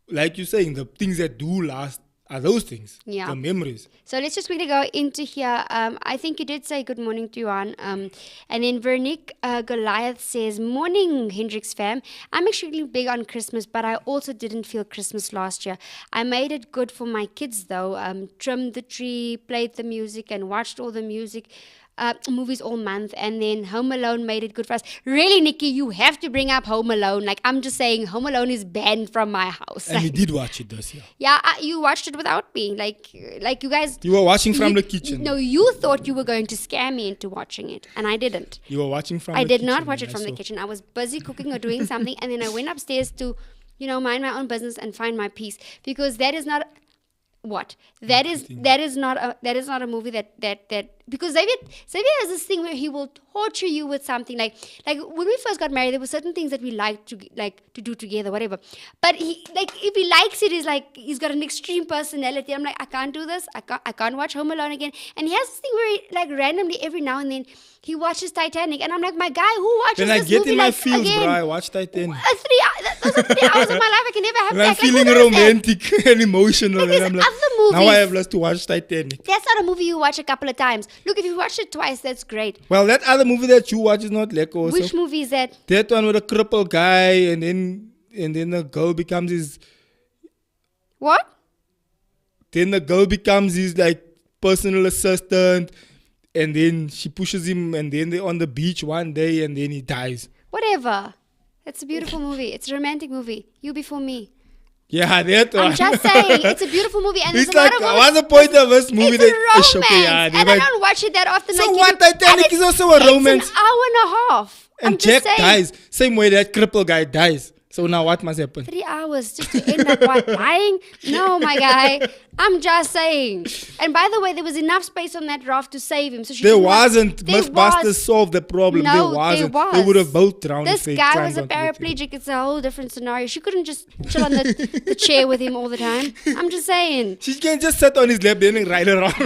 Speaker 1: like you're saying, the things that do last are those things.
Speaker 2: Yeah.
Speaker 1: The memories.
Speaker 2: So let's just quickly go into here. I think you did say good morning to Johan. And then Veronique Goliath says, morning, Hendrix fam. I'm extremely big on Christmas, but I also didn't feel Christmas last year. I made it good for my kids, though. Trimmed the tree, played the music, and watched all the music. Movies all month, and then Home Alone made it good for us. Really, Nikki, you have to bring up Home Alone. Like, I'm just saying, Home Alone is banned from my house.
Speaker 1: And we did watch it this year.
Speaker 2: Yeah, you watched it without me. Like you guys.
Speaker 1: You were watching from
Speaker 2: you-
Speaker 1: the kitchen.
Speaker 2: No, you thought you were going to scare me into watching it, and I didn't.
Speaker 1: You were watching from
Speaker 2: I
Speaker 1: the
Speaker 2: did
Speaker 1: kitchen.
Speaker 2: not watch it
Speaker 1: and
Speaker 2: from
Speaker 1: I
Speaker 2: the
Speaker 1: saw.
Speaker 2: kitchen. I was busy cooking or doing something, and then I went upstairs to, mind my own business and find my peace, because that is not what that is not a movie that because Xavier has this thing where he will torture you with something like when we first got married, there were certain things that we liked to do together, whatever, but he, like, if he likes it, is like he's got an extreme personality. I'm like, I can't do this. I can't watch Home Alone again. And he has this thing where he, like, randomly every now and then he watches Titanic, and I'm like, my guy, who watches
Speaker 1: Then I
Speaker 2: this
Speaker 1: get
Speaker 2: movie
Speaker 1: in my
Speaker 2: like
Speaker 1: feels,
Speaker 2: again?
Speaker 1: bro. I watch Titanic.
Speaker 2: Those are 3 hours of my life I can never have
Speaker 1: And
Speaker 2: back.
Speaker 1: I'm
Speaker 2: Like, who
Speaker 1: feeling
Speaker 2: does that?
Speaker 1: romantic and emotional.
Speaker 2: Like,
Speaker 1: and
Speaker 2: there's
Speaker 1: I'm like,
Speaker 2: other movies.
Speaker 1: now I have less to watch Titanic.
Speaker 2: That's not a movie you watch a couple of times. Look, if you watched it twice, that's great.
Speaker 1: Well, that other movie that you watch is not Leko also.
Speaker 2: Which movie is that?
Speaker 1: That one with a crippled guy, and then the girl becomes his.
Speaker 2: What?
Speaker 1: Then the girl becomes his like personal assistant, and then she pushes him, and then they're on the beach one day, and then he dies.
Speaker 2: Whatever. It's a beautiful movie. It's a romantic movie. You Before Me.
Speaker 1: Yeah, that one.
Speaker 2: I'm just saying, it's a beautiful movie, and there's
Speaker 1: It's
Speaker 2: a lot
Speaker 1: like,
Speaker 2: of women.
Speaker 1: what's the point of this movie?
Speaker 2: It's a romance,
Speaker 1: okay, yeah,
Speaker 2: and I don't watch it that often.
Speaker 1: So
Speaker 2: like
Speaker 1: what?
Speaker 2: you do.
Speaker 1: Titanic
Speaker 2: And
Speaker 1: is
Speaker 2: it's-
Speaker 1: also a romance.
Speaker 2: It's an hour and a half.
Speaker 1: And
Speaker 2: I'm just
Speaker 1: Jack
Speaker 2: saying.
Speaker 1: dies. Same way that crippled guy dies. So now what must happen?
Speaker 2: 3 hours just to end up what, dying? No, my guy. I'm just saying. And by the way, there was enough space on that raft to save him. So she
Speaker 1: There
Speaker 2: didn't want-
Speaker 1: wasn't.
Speaker 2: There
Speaker 1: Mythbusters
Speaker 2: was.
Speaker 1: solved the problem.
Speaker 2: No,
Speaker 1: there wasn't.
Speaker 2: there
Speaker 1: They
Speaker 2: was.
Speaker 1: would have both drowned.
Speaker 2: This
Speaker 1: if they
Speaker 2: guy
Speaker 1: tried
Speaker 2: was a
Speaker 1: not to get him.
Speaker 2: paraplegic. It's a whole different scenario. She couldn't just chill on the chair with him all the time. I'm just saying.
Speaker 1: She can just sit on his lap then and ride around.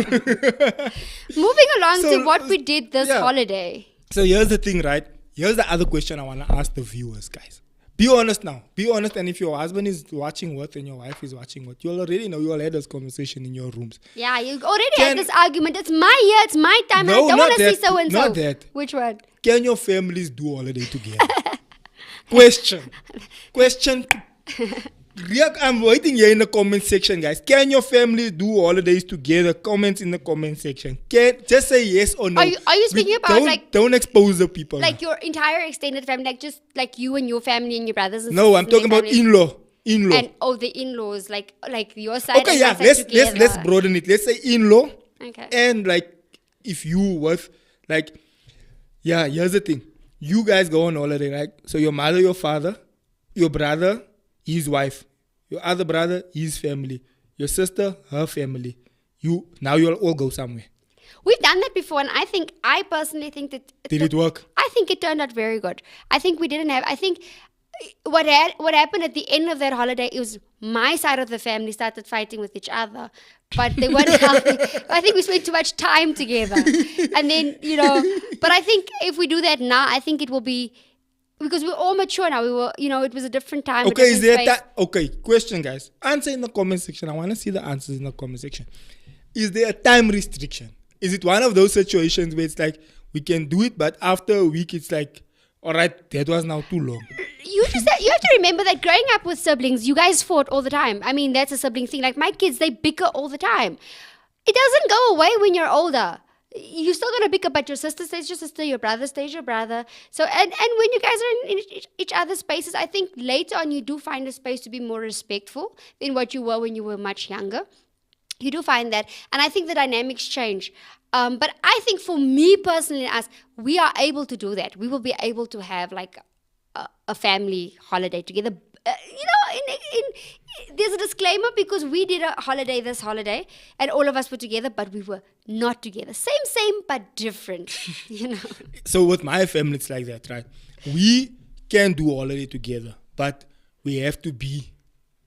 Speaker 2: Moving along
Speaker 1: So,
Speaker 2: to what we did this
Speaker 1: yeah.
Speaker 2: holiday.
Speaker 1: So here's the thing, right? Here's the other question I want to ask the viewers, guys. Be honest now. Be honest. And if your husband is watching what and your wife is watching what, you'll already know. You all had this conversation in your rooms.
Speaker 2: Yeah, you already
Speaker 1: Can-
Speaker 2: had this argument. It's my year. It's my time.
Speaker 1: No,
Speaker 2: and I don't
Speaker 1: not
Speaker 2: want to see
Speaker 1: that.
Speaker 2: so and so.
Speaker 1: Not that.
Speaker 2: Which one?
Speaker 1: Can your families do holiday together? Question. Question. I'm waiting here in the comment section, guys. Can your family do holidays together? Comments in the comment section. Can just say yes or no.
Speaker 2: Are you speaking about,
Speaker 1: don't,
Speaker 2: like-
Speaker 1: don't expose the people.
Speaker 2: Like your entire extended family, like just like you and your family and your brothers and
Speaker 1: no,
Speaker 2: sisters
Speaker 1: I'm
Speaker 2: and
Speaker 1: talking
Speaker 2: their
Speaker 1: about
Speaker 2: families.
Speaker 1: in-law.
Speaker 2: And the in-laws, like your side.
Speaker 1: Okay,
Speaker 2: and
Speaker 1: yeah.
Speaker 2: my side
Speaker 1: Let's
Speaker 2: together.
Speaker 1: broaden it. Let's say in-law.
Speaker 2: Okay.
Speaker 1: And like if you with like, yeah, here's the thing. You guys go on holiday, right? So your mother, your father, your brother, his wife, your other brother, his family, your sister, her family. Now you'll all go somewhere.
Speaker 2: We've done that before, and I personally think that
Speaker 1: Did it work?
Speaker 2: I think it turned out very good. I think we didn't have. I think what happened at the end of that holiday is my side of the family started fighting with each other, but they weren't healthy. I think we spent too much time together, and then But I think if we do that now, I think it will be. Because we're all mature now. We were, it was a different time. a
Speaker 1: Okay, is there
Speaker 2: different space.
Speaker 1: okay, question, guys. Answer in the comment section. I want to see the answers in the comment section. Is there a time restriction? Is it one of those situations where it's like we can do it, but after a week it's like, all right, that was now too long.
Speaker 2: You have to remember that growing up with siblings, you guys fought all the time. I mean, that's a sibling thing. Like my kids, they bicker all the time. It doesn't go away when you're older. You're still gonna bicker, but your sister stays your sister, your brother stays your brother. So and when you guys are in each other's spaces, I think later on you do find a space to be more respectful than what you were when you were much younger. You do find that, and I think the dynamics change. But I think for me personally, us, we are able to do that. We will be able to have like a family holiday together. There's a disclaimer because we did a holiday this holiday, and all of us were together, but we were not together. Same, but different.
Speaker 1: So with my family, it's like that, right? We can do holiday together, but we have to be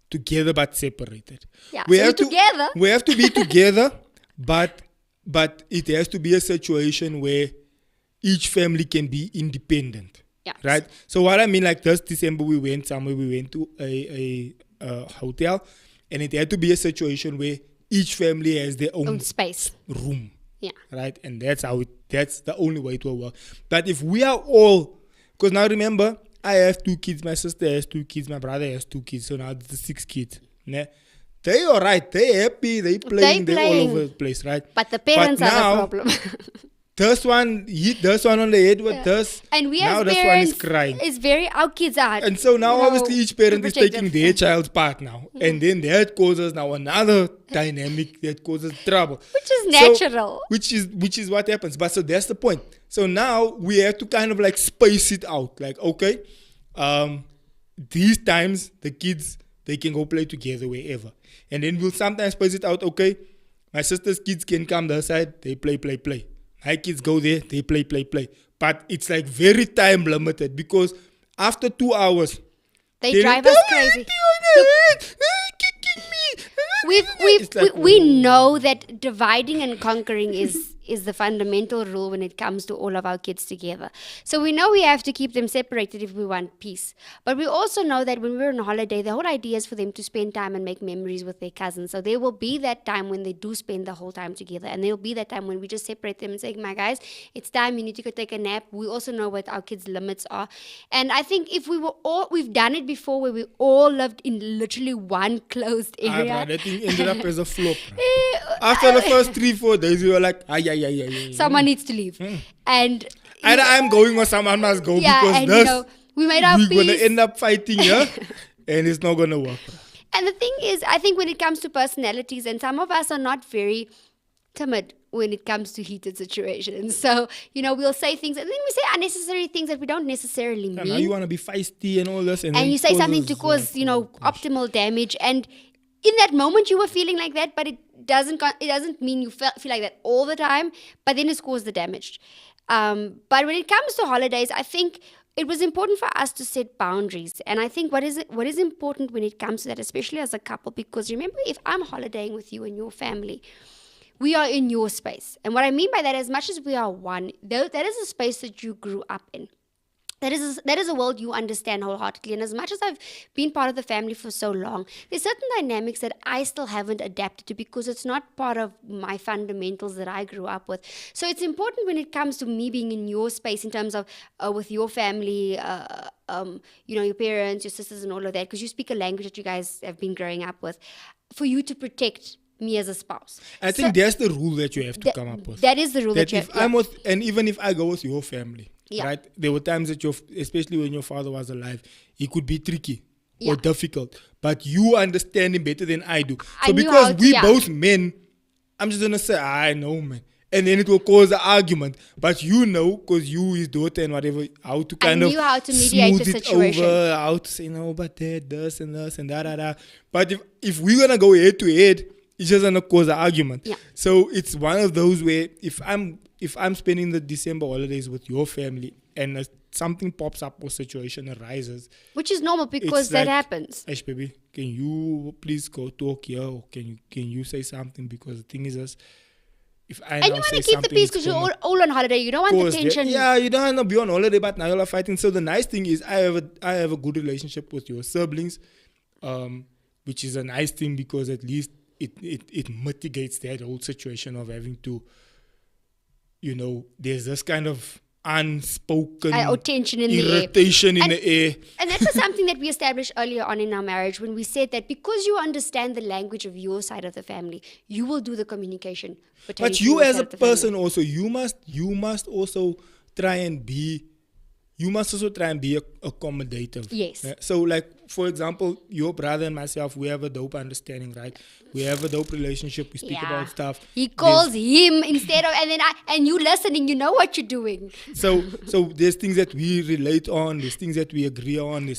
Speaker 1: together but separated.
Speaker 2: Yeah,
Speaker 1: we
Speaker 2: so
Speaker 1: have
Speaker 2: we're together.
Speaker 1: We have to be together, but it has to be a situation where each family can be independent.
Speaker 2: Yeah.
Speaker 1: Right? So what I mean, like this December we went somewhere, we went to a hotel, and it had to be a situation where each family has their own
Speaker 2: space.
Speaker 1: room.
Speaker 2: Yeah.
Speaker 1: Right? And that's the only way it will work. But if we are all, because now remember, I have 2 kids, my sister has 2 kids, my brother has 2 kids, so now it's 6 kids. Né? They all right, they happy, they playing, they're all over the place, right?
Speaker 2: But the parents are the problem.
Speaker 1: This one hit this one on the head with this.
Speaker 2: And we
Speaker 1: now
Speaker 2: as
Speaker 1: this
Speaker 2: parents,
Speaker 1: one is crying.
Speaker 2: it's very, our kids are.
Speaker 1: And so now obviously each parent is taking
Speaker 2: protective.
Speaker 1: their child's part now. And then that causes now another dynamic that causes trouble.
Speaker 2: Which is natural.
Speaker 1: So, which is what happens. But so that's the point. So now we have to kind of like space it out. Like, okay, these times the kids, they can go play together wherever. And then we'll sometimes space it out. Okay, my sister's kids can come the other side, they play. My kids go there, they play. But it's like very time limited because after 2 hours,
Speaker 2: they drive us crazy. We know that dividing and conquering is the fundamental rule when it comes to all of our kids together. So we know we have to keep them separated if we want peace. But we also know that when we're on holiday, the whole idea is for them to spend time and make memories with their cousins. So there will be that time when they do spend the whole time together. And there will be that time when we just separate them and say, my guys, it's time, you need to go take a nap. We also know what our kids' limits are. And I think if we've done it before where we all lived in literally one closed area.
Speaker 1: That thing ended up as a flop. After the first 3-4 days, we were like,
Speaker 2: someone needs to leave. And
Speaker 1: either I'm going or someone must go because
Speaker 2: and,
Speaker 1: this,
Speaker 2: we made our
Speaker 1: we're
Speaker 2: peace.
Speaker 1: going to end up fighting here and it's not going to work.
Speaker 2: And the thing is, I think when it comes to personalities, and some of us are not very timid when it comes to heated situations. So, we'll say things and then we say unnecessary things that we don't necessarily mean.
Speaker 1: Now you want to be feisty and all this. And
Speaker 2: you say something to cause, optimal damage. And in that moment you were feeling like that, but it doesn't mean you feel like that all the time, but then it's caused the damage. But when it comes to holidays, I think it was important for us to set boundaries. And I think what is important when it comes to that, especially as a couple, because remember, if I'm holidaying with you and your family, we are in your space. And what I mean by that, as much as we are one, that is a space that you grew up in. That is a world you understand wholeheartedly. And as much as I've been part of the family for so long, there's certain dynamics that I still haven't adapted to because it's not part of my fundamentals that I grew up with. So it's important when it comes to me being in your space in terms of with your family, your parents, your sisters and all of that, because you speak a language that you guys have been growing up with, for you to protect me as a spouse.
Speaker 1: I think that's the rule that you have to come up with.
Speaker 2: That is the rule that you have.
Speaker 1: And even if I go with your family,
Speaker 2: yeah.
Speaker 1: Right? There were times that especially when your father was alive, he could be tricky or difficult. But you understand him better than I do. So because we both men, I'm just gonna say, I know, man. And then it will cause an argument. But because you his daughter and whatever, how to kind of
Speaker 2: how to mediate the situation.
Speaker 1: Over, how to say, no, but that, this and this and da. But if we're gonna go head to head, it's just gonna cause an argument.
Speaker 2: Yeah.
Speaker 1: So it's one of those where if I'm spending the December holidays with your family and something pops up or situation arises,
Speaker 2: which is normal because that happens.
Speaker 1: Ash baby, can you please go talk here, or can you say something, because the thing is this, if I
Speaker 2: and you want to keep the peace because you're all on holiday. You don't want the tension.
Speaker 1: Yeah, you don't want to be on holiday, but now you're fighting. So the nice thing is I have a good relationship with your siblings, which is a nice thing because at least it mitigates that whole situation of having to, there's this kind of unspoken
Speaker 2: tension in
Speaker 1: irritation in the air.
Speaker 2: And that was something that we established earlier on in our marriage when we said that because you understand the language of your side of the family, you will do the communication.
Speaker 1: But you as a person also, you must also try and be you must also try and be accommodative.
Speaker 2: Yes.
Speaker 1: So, like, for example, your brother and myself, we have a dope understanding, right? We have a dope relationship. We speak about stuff.
Speaker 2: He calls him instead of, and you listening, you know what you're doing.
Speaker 1: So there's things that we relate on, there's things that we agree on,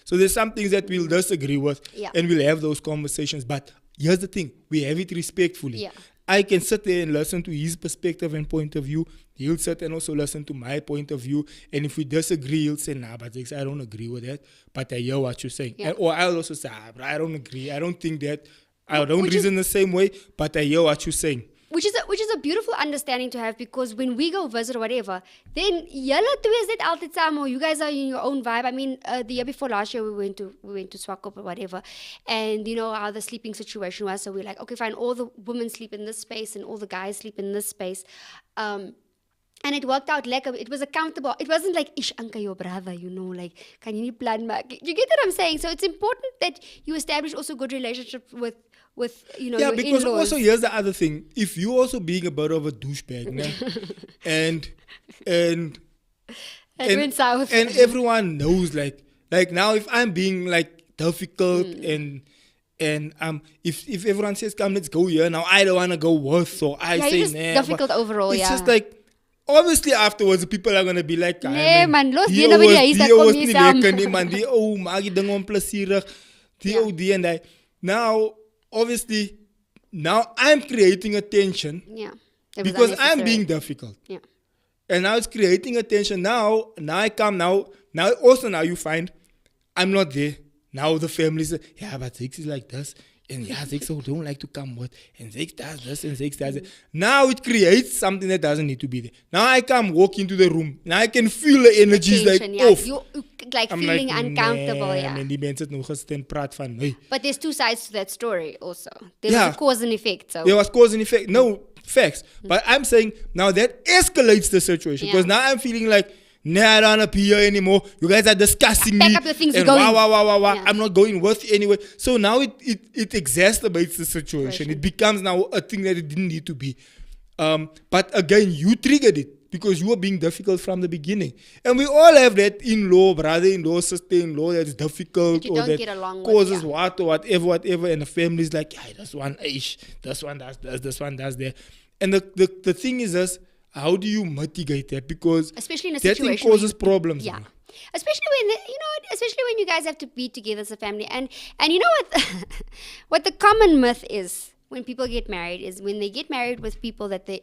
Speaker 1: so there's some things that we'll disagree with, and we'll have those conversations. But here's the thing, we have it respectfully.
Speaker 2: Yeah.
Speaker 1: I can sit there and listen to his perspective and point of view. He'll sit and also listen to my point of view. And if we disagree, he'll say, nah, but I don't agree with that. But I hear what you're saying.
Speaker 2: Yeah.
Speaker 1: Or I'll also say, bro, I don't agree. I don't think that. I don't reason the same way, but I hear what you're saying.
Speaker 2: Which is a beautiful understanding to have, because when we go visit or whatever, then julle twee is net altyd saam, or you guys are in your own vibe. I mean, the year before last year we went to Swakop or whatever, and you know how the sleeping situation was. So we're like, okay, fine, all the women sleep in this space and all the guys sleep in this space. And it worked out like it was accountable. It wasn't like, ish, Anka, your brother, you know, like, can you plan back? You get what I'm saying? So it's important that you establish also good relationships with you know, your
Speaker 1: because
Speaker 2: in-laws.
Speaker 1: also here's the other thing. If you also being a bit of a douchebag, and
Speaker 2: went south.
Speaker 1: And everyone knows, like now, if I'm being like difficult and if everyone says come, let's go here, now I don't want to go worse, so I say
Speaker 2: just
Speaker 1: nah.
Speaker 2: difficult overall.
Speaker 1: It's just like, obviously afterwards people are gonna be like,
Speaker 2: nee man, los
Speaker 1: die
Speaker 2: die nou by die huis,
Speaker 1: die
Speaker 2: dan kom
Speaker 1: was
Speaker 2: jy
Speaker 1: nie
Speaker 2: saam.
Speaker 1: lekker nie, man, die maak die ding onplezierig, die die en die. Now obviously now I'm creating a tension because I'm being difficult.
Speaker 2: Yeah.
Speaker 1: And now it's creating a tension. Now I come now also now you find I'm not there. Now the family says, yeah, but Zix is like this. And yeah, Zix don't like to come with. And Zix does this and Zix does that. Now it creates something that doesn't need to be there. Now I come walk into the room. Now I can feel the energy like off.
Speaker 2: You're like feeling uncomfortable,
Speaker 1: En die mense het nog gestaan praat van, hey.
Speaker 2: But there's two sides to that story also. There's a cause and effect. So.
Speaker 1: There was cause and effect. No, facts. But I'm saying now that escalates the situation. Because now I'm feeling like, nah, I don't want to be here anymore. You guys are discussing me.
Speaker 2: Pack up your things,
Speaker 1: and
Speaker 2: we're going.
Speaker 1: Wow. I'm not going with you anyway. So now it exacerbates the situation. It becomes now a thing that it didn't need to be. But again, you triggered it because you were being difficult from the beginning. And we all have that in-law, brother-in-law, sister-in-law that's difficult or that causes what or whatever. And the family's like, yeah, this one ish, this one does this, this one does that. And the thing is this, how do you mitigate that? Because
Speaker 2: especially in a
Speaker 1: that
Speaker 2: situation
Speaker 1: thing causes problems.
Speaker 2: Yeah. Especially when you guys have to be together as a family. And you know what what the common myth is when people get married is when they get married with people that they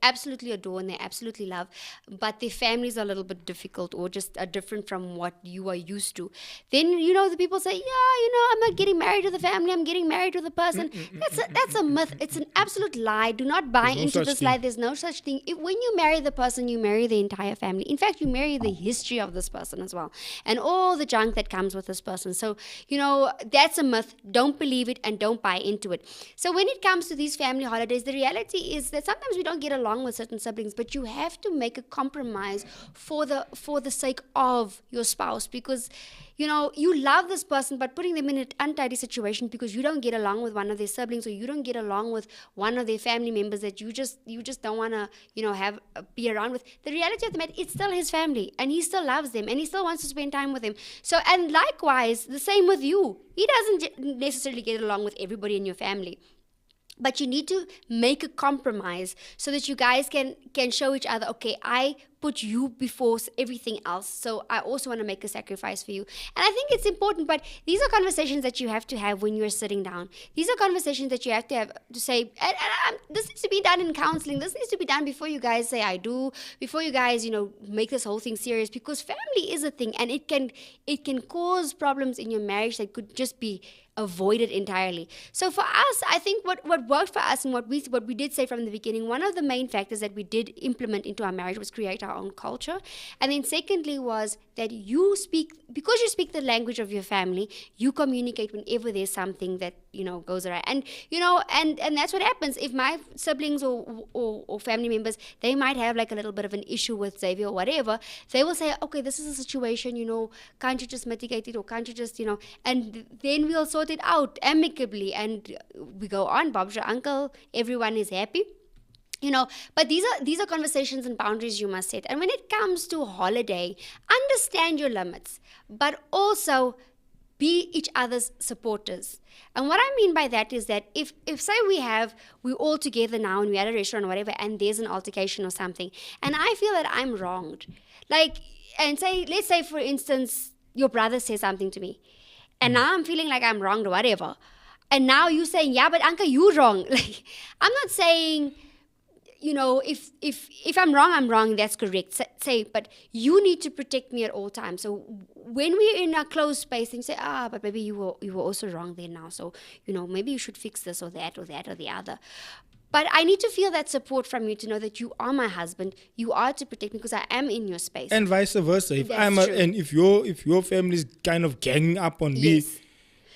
Speaker 2: absolutely adore and they absolutely love, but their families are a little bit difficult or just are different from what you are used to. Then, you know, the people say, I'm not getting married to the family, I'm getting married to the person. That's a myth. It's an absolute lie. Do not buy into this lie. There's no such thing. When you marry the person, you marry the entire family. In fact, you marry the history of this person as well and all the junk that comes with this person. So, you know, that's a myth. Don't believe it and don't buy into it. So when it comes to these family holidays, the reality is that sometimes we don't get along with certain siblings, but you have to make a compromise for the sake of your spouse, because you know you love this person, but putting them in an untidy situation because you don't get along with one of their siblings or you don't get along with one of their family members that you just don't want to be around with. The reality of the matter, it's still his family and he still loves them and he still wants to spend time with them. So, and likewise the same with you. He doesn't necessarily get along with everybody in your family. But you need to make a compromise so that you guys can show each other, okay, I put you before everything else, so I also want to make a sacrifice for you. And I think it's important, but these are conversations that you have to have when you're sitting down. These are conversations that you have to say, and this needs to be done in counseling. This needs to be done before you guys say I do, before you guys, make this whole thing serious, because family is a thing and it can cause problems in your marriage that could just be avoided entirely. So for us, I think what worked for us and what we did say from the beginning, one of the main factors that we did implement into our marriage was create our own culture. And then secondly was that because you speak the language of your family, you communicate whenever there's something that goes awry. And and that's what happens. If my siblings or family members, they might have like a little bit of an issue with Xavier or whatever, they will say, okay, this is a situation, can't you just mitigate it, or can't you just, and then we'll sort it out amicably and we go on. Bob's your uncle, everyone is happy. But these are conversations and boundaries you must set. And when it comes to holiday, understand your limits, but also be each other's supporters. And what I mean by that is that if say we're all together now and we're at a restaurant or whatever, and there's an altercation or something, and I feel that I'm wronged, let's say for instance your brother says something to me, and now I'm feeling like I'm wronged or whatever, and now you saying, yeah, but Anka, you wrong. Like, I'm not saying, if I'm wrong, that's correct. Say, but you need to protect me at all times. So when we're in a closed space and you say, but maybe you were also wrong there now. So, maybe you should fix this or that or the other. But I need to feel that support from you to know that you are my husband. You are to protect me because I am in your space.
Speaker 1: And vice versa. If your family is kind of ganging up on me,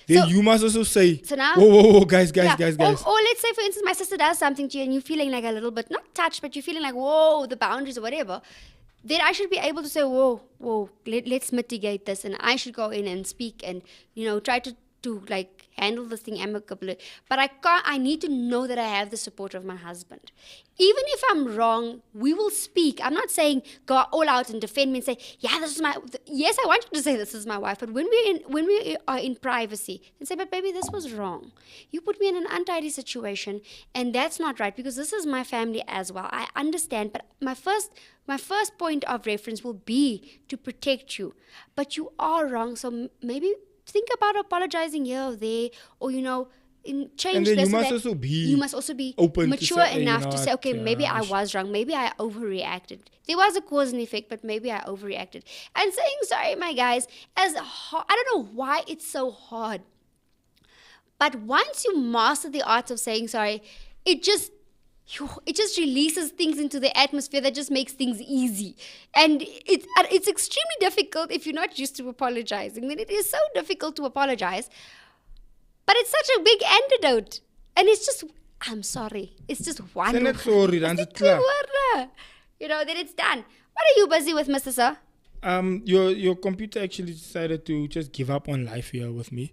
Speaker 1: then you must also say,
Speaker 2: so now,
Speaker 1: whoa, guys.
Speaker 2: Or let's say, for instance, my sister does something to you and you're feeling like a little bit, not touched, but you're feeling like, whoa, the boundaries or whatever. Then I should be able to say, whoa, let's mitigate this. And I should go in and speak and, try to handle this thing amicably. But I need to know that I have the support of my husband. Even if I'm wrong, we will speak. I'm not saying go all out and defend me and say, yeah, yes, I want you to say this is my wife. But when we are in privacy, then say, but baby, this was wrong. You put me in an untidy situation and that's not right because this is my family as well. I understand, but my first point of reference will be to protect you. But you are wrong, so maybe think about apologizing here or there, or change
Speaker 1: and then
Speaker 2: this.
Speaker 1: You must also be open,
Speaker 2: mature enough to say, okay, maybe I was wrong, maybe I overreacted. There was a cause and effect, but maybe I overreacted. And saying sorry, my guys, I don't know why it's so hard, but once you master the art of saying sorry, it just releases things into the atmosphere that just makes things easy. And it's extremely difficult if you're not used to apologizing. Then it is so difficult to apologize. But it's such a big antidote. And it's just, I'm sorry. It's just one word. Then it's done. What are you busy with, Mr. Sir?
Speaker 1: Your computer actually decided to just give up on life here with me.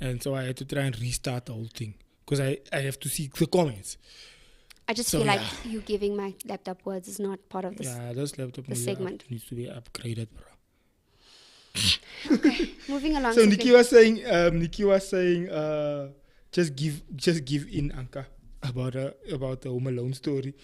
Speaker 1: And so I had to try and restart the whole thing. Because I have to see the comments.
Speaker 2: I just feel like you giving my laptop words is not part of this.
Speaker 1: Yeah, this laptop
Speaker 2: segment
Speaker 1: needs to be upgraded, bro.
Speaker 2: Okay, moving along.
Speaker 1: So Nikki was saying, just give in, Anka, about the Home Alone story.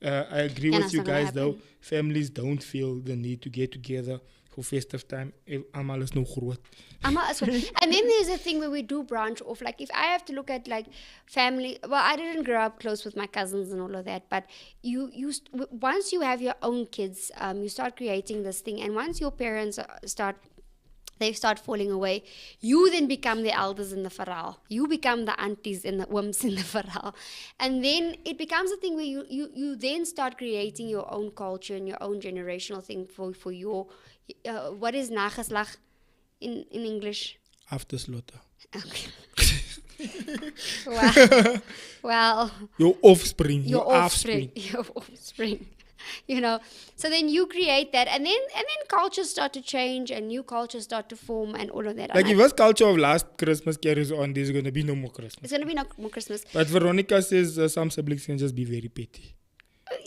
Speaker 1: I agree with you guys though. Families don't feel the need to get together for festive time. Almal is no groot.
Speaker 2: And then there's a thing where we do branch off. Like if I have to look at like family, well, I didn't grow up close with my cousins and all of that, but once you have your own kids, you start creating this thing, and once your parents start falling away, you then become the elders in the verhaal. You become the aunties and the ooms in the verhaal. And then it becomes a thing where you then start creating your own culture and your own generational thing for your, what is nageslag in English?
Speaker 1: After slaughter.
Speaker 2: Okay. Well.
Speaker 1: Your offspring.
Speaker 2: Your offspring. So then you create that, and then cultures start to change and new cultures start to form and all of that.
Speaker 1: Like if this culture of last Christmas carries on, there's going to be no more Christmas.
Speaker 2: There's going to be no more Christmas.
Speaker 1: But Veronica says some siblings can just be very petty.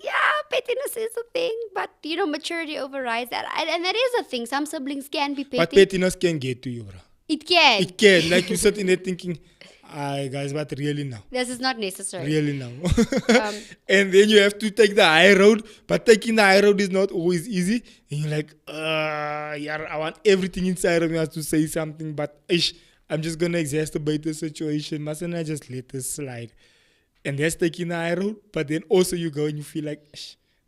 Speaker 2: Yeah, pettiness is a thing, but maturity overrides that, and that is a thing. Some siblings can be petty.
Speaker 1: But pettiness can get to you, bro.
Speaker 2: It can.
Speaker 1: It can. Like you sit in there thinking, aye, guys, but really now.
Speaker 2: This is not necessary.
Speaker 1: Really now. And then you have to take the high road, but taking the high road is not always easy. And you're like, yeah, I want everything inside of me to say something, but I'm just going to exacerbate the situation. Mustn't I just let this slide? And that's taking the high road, but then also you go and you feel like,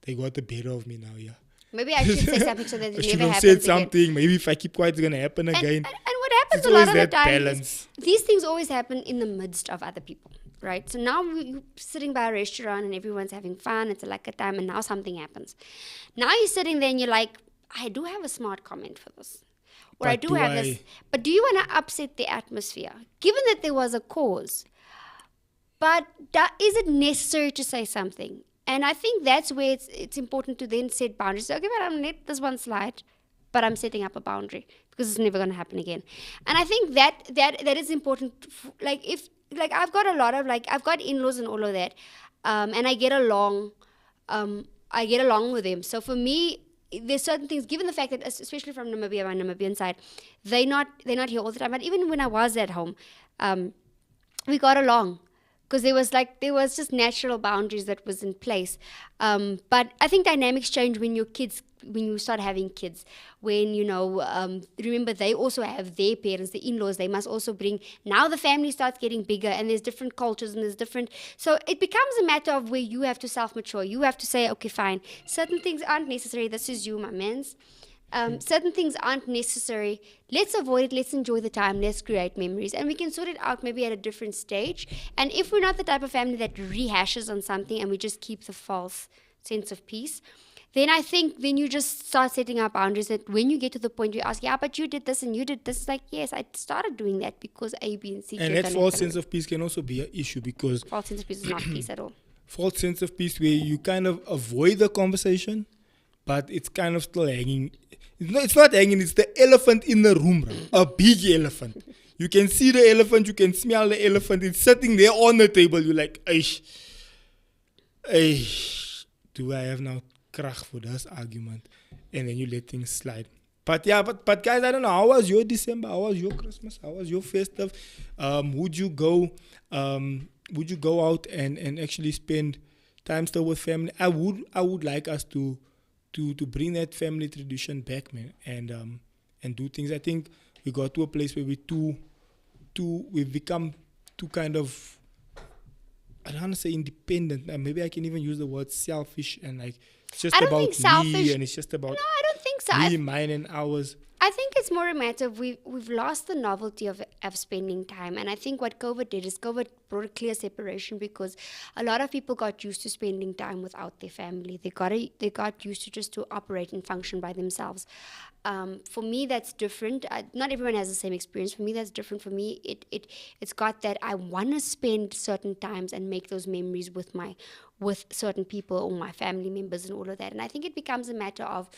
Speaker 1: they got the better of me now, yeah.
Speaker 2: Maybe I should say something so that it never happens again. I should have said
Speaker 1: something. Maybe if I keep quiet, it's going to happen again.
Speaker 2: And what happens a lot of the time is these things always happen in the midst of other people, right? So now you're sitting by a restaurant and everyone's having fun. It's like a time, and now something happens. Now you're sitting there and you're like, I do have a smart comment for this. Or but I do have this. But do you want to upset the atmosphere? Given that there was a cause, but is it necessary to say something? And I think that's where it's important to then set boundaries. Okay, but I'm let this one slide, but I'm setting up a boundary because it's never going to happen again. And I think that is important. I've got a lot of I've got in-laws and all of that. and I get along. I get along with them. So for me, there's certain things. Given the fact that, especially from Namibia, my Namibian side, they're not here all the time. But even when I was at home, we got along. Because there was just natural boundaries that was in place. But I think dynamics change when you start having kids. When, remember, they also have their parents, the in-laws, they must also bring, now the family starts getting bigger and there's different cultures and there's different, so it becomes a matter of where you have to self-mature. You have to say, okay, fine, certain things aren't necessary, this is you, my mans. Certain things aren't necessary. Let's avoid it. Let's enjoy the time. Let's create memories. And we can sort it out maybe at a different stage. And if we're not the type of family that rehashes on something and we just keep the false sense of peace, then I think then you just start setting up boundaries that when you get to the point you ask, yeah, but you did this and you did this. It's like, yes, I started doing that because A, B, and C.
Speaker 1: And that false sense of peace can also be an issue because...
Speaker 2: false sense of peace is not peace at all.
Speaker 1: False sense of peace where you kind of avoid the conversation, but it's kind of still hanging. It's not hanging, it's the elephant in the room, bro. A big elephant. You can see the elephant, you can smell the elephant. It's sitting there on the table. You're like, eish, do I have now krach for this argument? And then you let things slide. But yeah, but guys, I don't know. How was your December? How was your Christmas? How was your festive? Would you go out and actually spend time still with family? I would like us to bring that family tradition back, man, and do things. I think we got to a place where we've become too kind of, I don't want to say independent. Maybe I can even use the word selfish and like it's just about me and it's just about
Speaker 2: no, I don't think so.
Speaker 1: Me, mine, and ours.
Speaker 2: I think it's more a matter of we've lost the novelty of spending time. And I think what COVID did is COVID brought a clear separation because a lot of people got used to spending time without their family. They got used to just to operate and function by themselves. For me, that's different. Not everyone has the same experience. For me, that's different. For me, it's got that I want to spend certain times and make those memories with certain people or my family members and all of that. And I think it becomes a matter of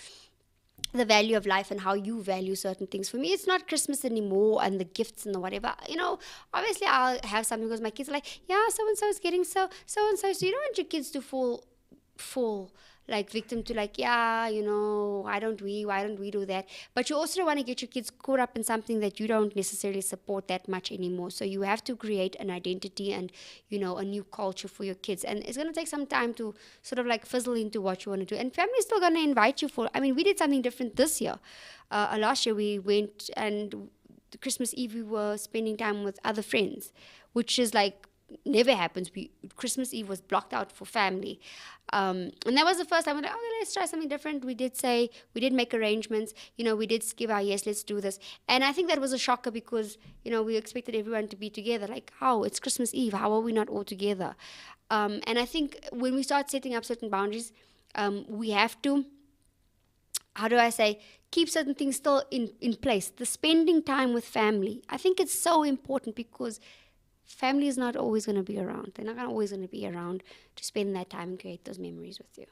Speaker 2: the value of life and how you value certain things. For me, it's not Christmas anymore and the gifts and the whatever. Obviously I'll have something because my kids are like, yeah, so-and-so is getting so-and-so. So you don't want your kids to fall like victim to like, yeah, why don't we do that? But you also don't want to get your kids caught up in something that you don't necessarily support that much anymore. So you have to create an identity and, a new culture for your kids. And it's going to take some time to sort of like fizzle into what you want to do. And family's still going to invite you we did something different this year. Last year we went and Christmas Eve we were spending time with other friends, which is like, never happens. Christmas Eve was blocked out for family. And that was the first time we were like, okay, let's try something different. We did make arrangements, we did give our yes, let's do this. And I think that was a shocker because, we expected everyone to be together. Like, it's Christmas Eve. How are we not all together? And I think when we start setting up certain boundaries, we have to, keep certain things still in place. The spending time with family, I think it's so important because family is not always going to be around. They're not always going to be around to spend that time and create those memories with you.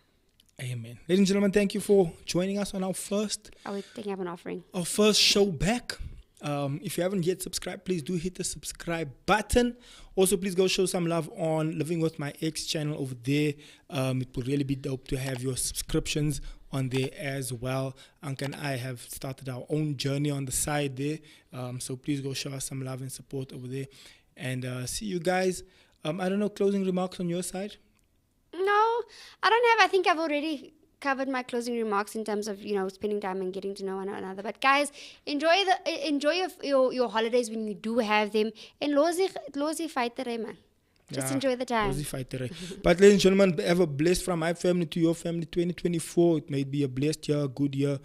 Speaker 1: Amen. Ladies and gentlemen, thank you for joining us on our first...
Speaker 2: Are we taking up an offering?
Speaker 1: Our first show back. If you haven't yet subscribed, please do hit the subscribe button. Also, please go show some love on Living With My Ex channel over there. It would really be dope to have your subscriptions on there as well. Anka and I have started our own journey on the side there. So please go show us some love and support over there. And see you guys. I don't know, closing remarks on your side?
Speaker 2: No, I don't have. I think I've already covered my closing remarks in terms of, spending time and getting to know one another. But guys, enjoy your holidays when you do have them. And lozi fightere, man. Just enjoy the time. Lozi
Speaker 1: fightere. But ladies and gentlemen, have a blessed from my family to your family 2024. It may be a blessed year, a good year.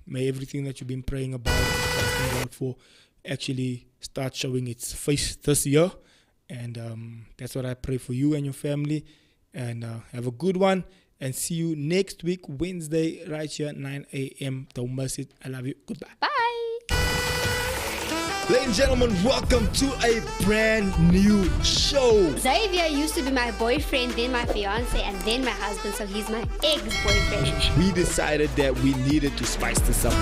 Speaker 1: May everything that you've been praying about and asking God for actually start showing its face this year. And that's what I pray for you and your family. And have a good one. And see you next week, Wednesday, right here at 9 a.m. Don't miss it. I love you. Goodbye.
Speaker 2: Bye.
Speaker 1: Ladies and gentlemen, welcome to a brand new show.
Speaker 2: Xavier used to be my boyfriend, then my fiance, and then my husband. So he's my ex-boyfriend.
Speaker 1: We decided that we needed to spice this up.